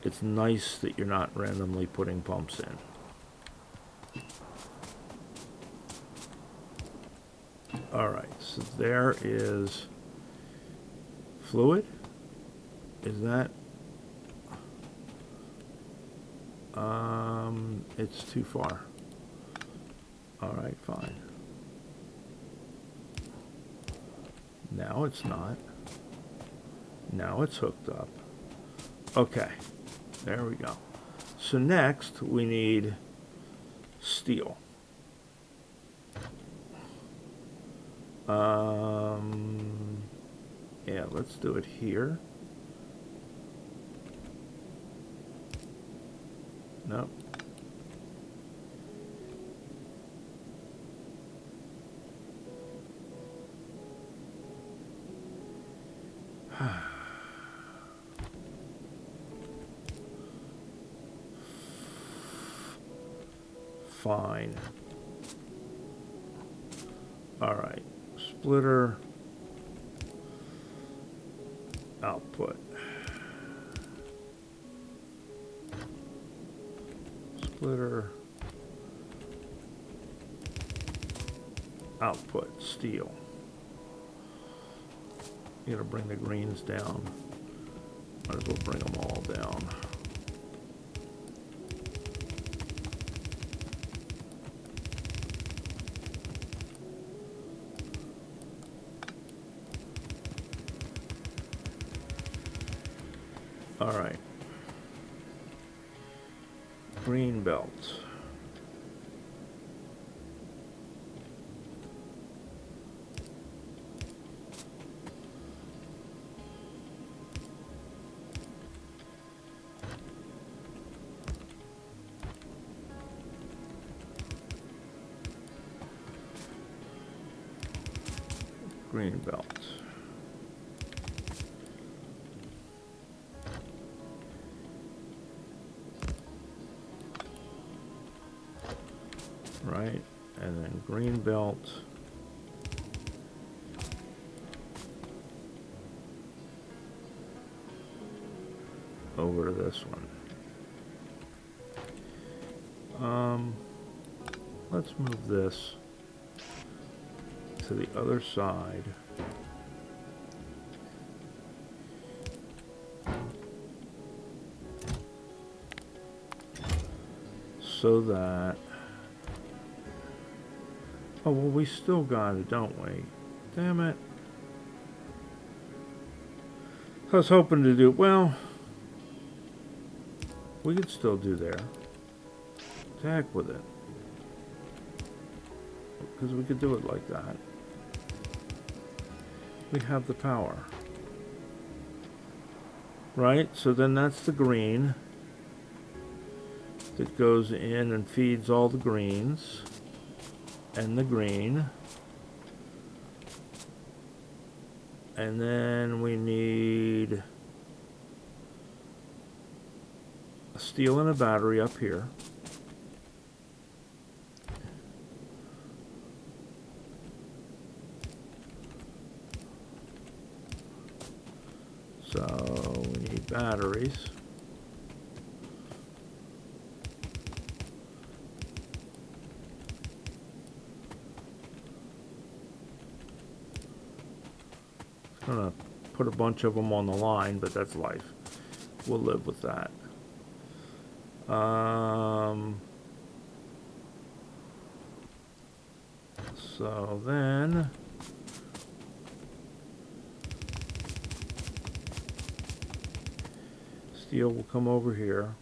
It's nice that you're not randomly putting pumps in. Alright, so there is fluid. Is that? It's too far. Alright, fine. Now it's not. Now it's hooked up. Okay, there we go. So next we need steel. Yeah, let's do it here. Nope. Fine. All right. Splitter. Output. Splitter. Output. Steel. You gotta bring the greens down. Might as well bring them all down. All right. Green belt. Green belt. Right, and then green belt. Over to this one. Let's move this to the other side. So that, oh, well, we still got it, don't we? Damn it. I was hoping to do, well, we could still do there. To heck with it. Because we could do it like that. We have the power. Right? So then that's the green that goes in and feeds all the greens and the green. And then we need a steel and a battery up here. So we need batteries. I'm gonna put a bunch of them on the line, but that's life. We'll live with that. So then steel will come over here.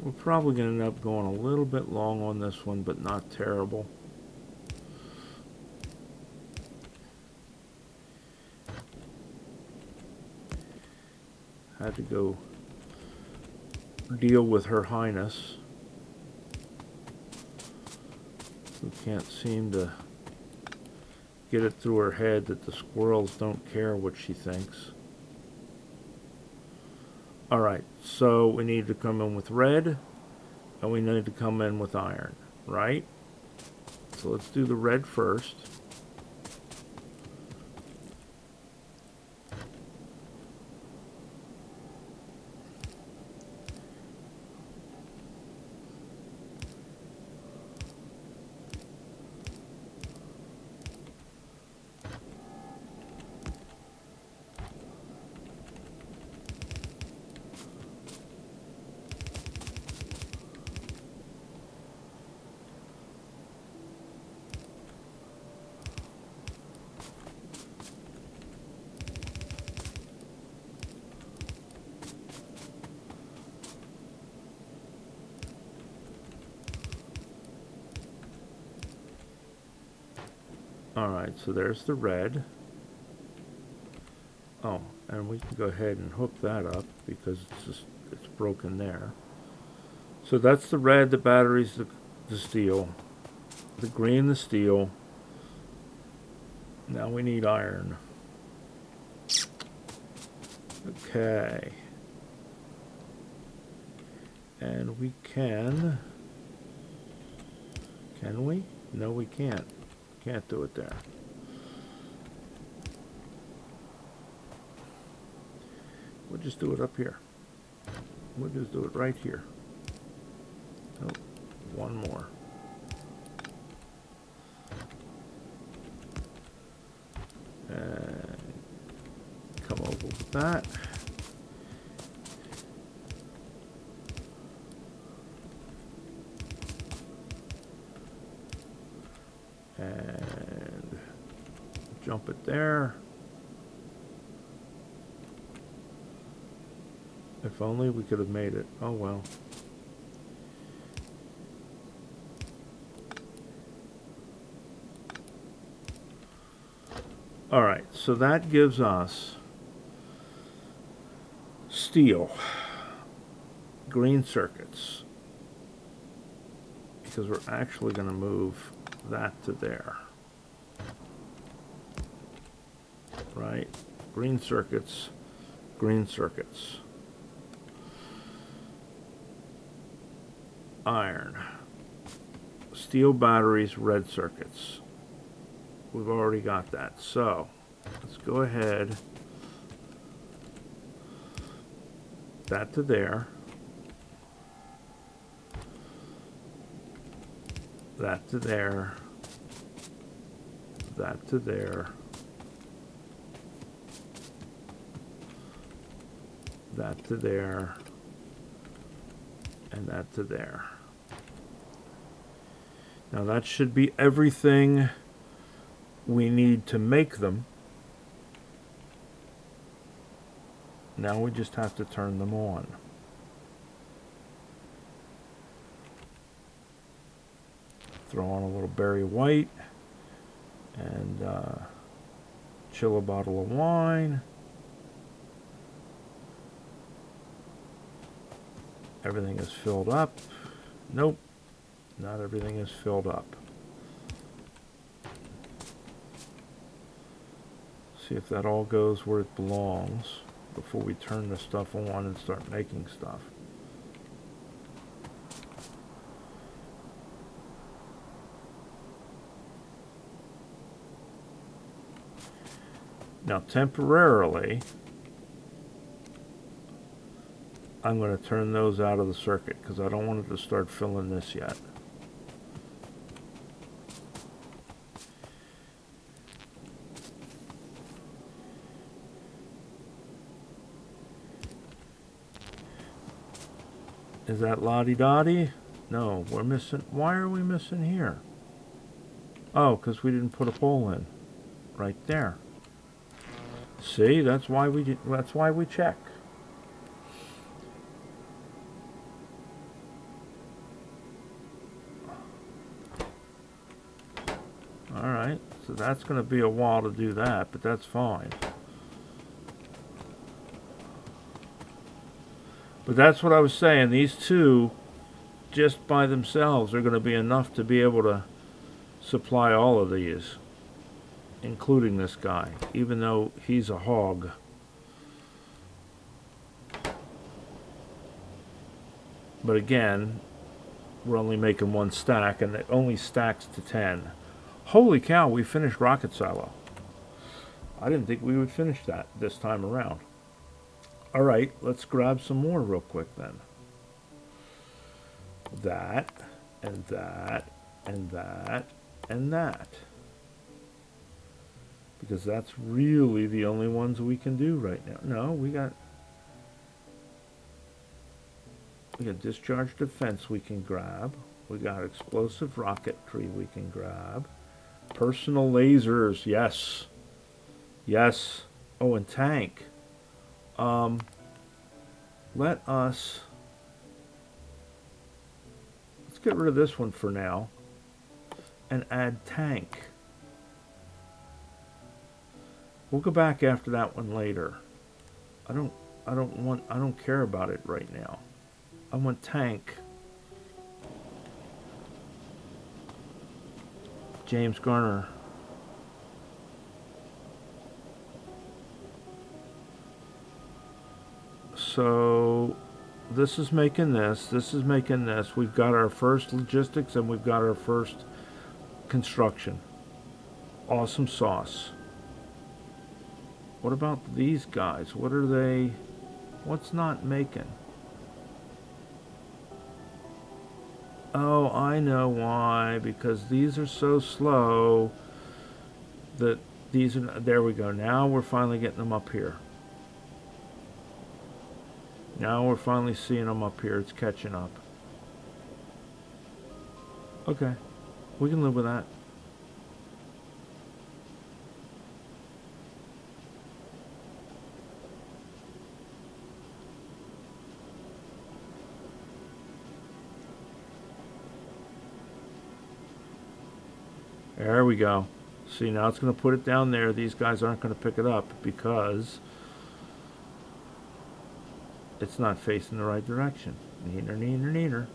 We're probably going to end up going a little bit long on this one, but not terrible. Had to go deal with Her Highness. We can't seem to get it through her head that the squirrels don't care what she thinks. Alright, so we need to come in with red, and we need to come in with iron, right? So let's do the red first. Alright, so there's the red. Oh, and we can go ahead and hook that up because it's broken there. So that's the red, the batteries, the steel, the green, the steel. Now we need iron. Okay. And we can we? No, we can't. Can't do it there. We'll just do it up here. We'll just do it right here. Oh, one more. And come over with that. And jump it there. If only we could have made it. Oh well. Alright, so that gives us steel, green circuits, because we're actually going to move that to there. Right? Green circuits, green circuits. Iron. Steel batteries, red circuits. We've already got that. So, let's go ahead. That to there. That to there. That to there. That to there. And that to there. Now that should be everything we need to make them. Now we just have to turn them on. Throw on a little berry white and chill a bottle of wine. Everything is filled up. Nope, not everything is filled up. See if that all goes where it belongs before we turn the stuff on and start making stuff. Now temporarily, I'm going to turn those out of the circuit because I don't want it to start filling this yet. Is that la-di-da-di? No, we're missing. Why are we missing here? Oh, because we didn't put a pole in. Right there. See, that's why we check. Alright, so that's going to be a while to do that, but that's fine. But that's what I was saying. These two, just by themselves, are going to be enough to be able to supply all of these, including this guy, even though he's a hog. But again, we're only making one stack, and it only stacks to 10. Holy cow, we finished Rocket Silo. I didn't think we would finish that this time around. Alright, let's grab some more real quick then. That, and that, and that, and that. Because that's really the only ones we can do right now. No, we got discharge defense we can grab. We got explosive rocketry we can grab. Personal lasers, yes. Yes. Oh, and tank. Let's get rid of this one for now and add tank. We'll go back after that one later. I don't care about it right now. I want tank. James Garner. So this is making this is making this. We've got our first logistics and we've got our first construction. Awesome sauce. What about these guys? What are they? What's not making? Oh, I know why. Because these are so slow that these are. There we go. Now we're finally getting them up here. Now we're finally seeing them up here. It's catching up. Okay. We can live with that. There we go. See, now it's going to put it down there. These guys aren't going to pick it up because it's not facing the right direction. Neener, neener, neener.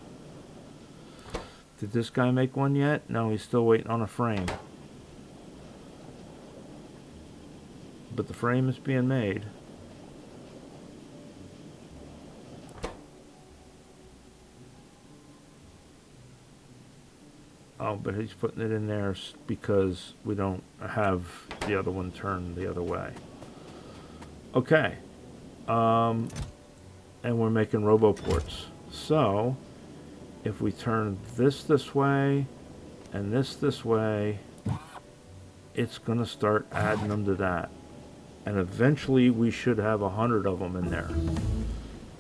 Did this guy make one yet? No, he's still waiting on a frame. But the frame is being made. Oh, but he's putting it in there because we don't have the other one turned the other way. Okay. And we're making roboports. So, if we turn this way, and this way, it's going to start adding them to that. And eventually we should have 100 of them in there.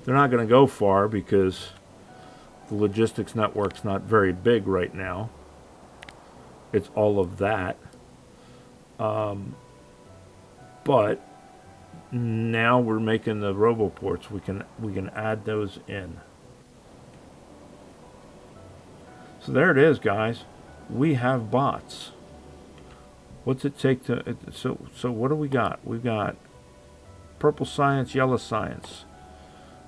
They're not going to go far because the logistics network's not very big right now. It's all of that. But now we're making the roboports. We can add those in. So there it is, guys. We have bots. What's it take to... So what do we got? We've got purple science, yellow science.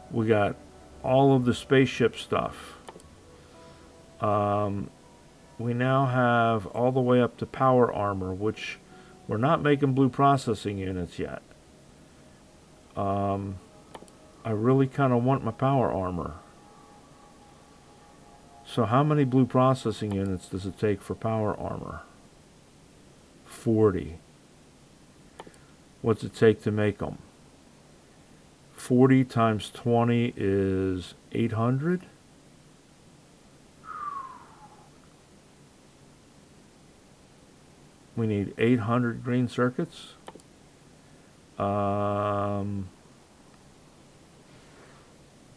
We got all of the spaceship stuff. We now have all the way up to power armor, which we're not making blue processing units yet. I really kind of want my power armor. So how many blue processing units does it take for power armor? 40. What's it take to make them? 40 times 20 is 800. We need 800 green circuits. And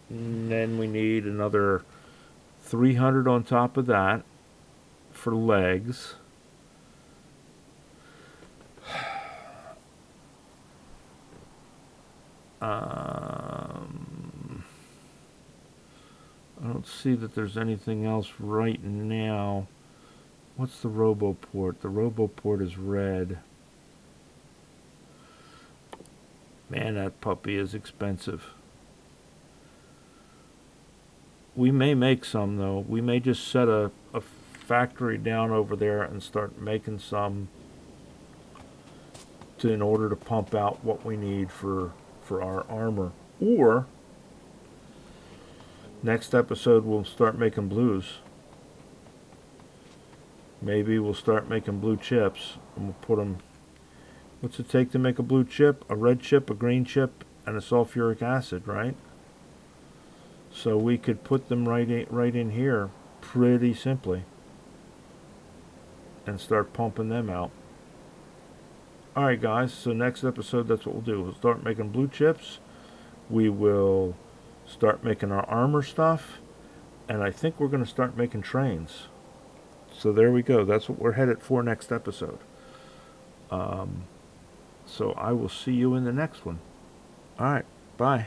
then we need another 300 on top of that for legs. I don't see that there's anything else right now. What's the roboport? The roboport is red. Man, that puppy is expensive. We may make some, though. We may just set a factory down over there and start making some in order to pump out what we need for our armor. Or next episode we'll start making blues. Maybe we'll start making blue chips and we'll put them... What's it take to make a blue chip? A red chip, a green chip, and a sulfuric acid, right? So we could put them right in here pretty simply and start pumping them out. Alright guys, so next episode that's what we'll do. We'll start making blue chips. We will start making our armor stuff. And I think we're going to start making trains. So there we go. That's what we're headed for next episode. So I will see you in the next one. Alright, bye.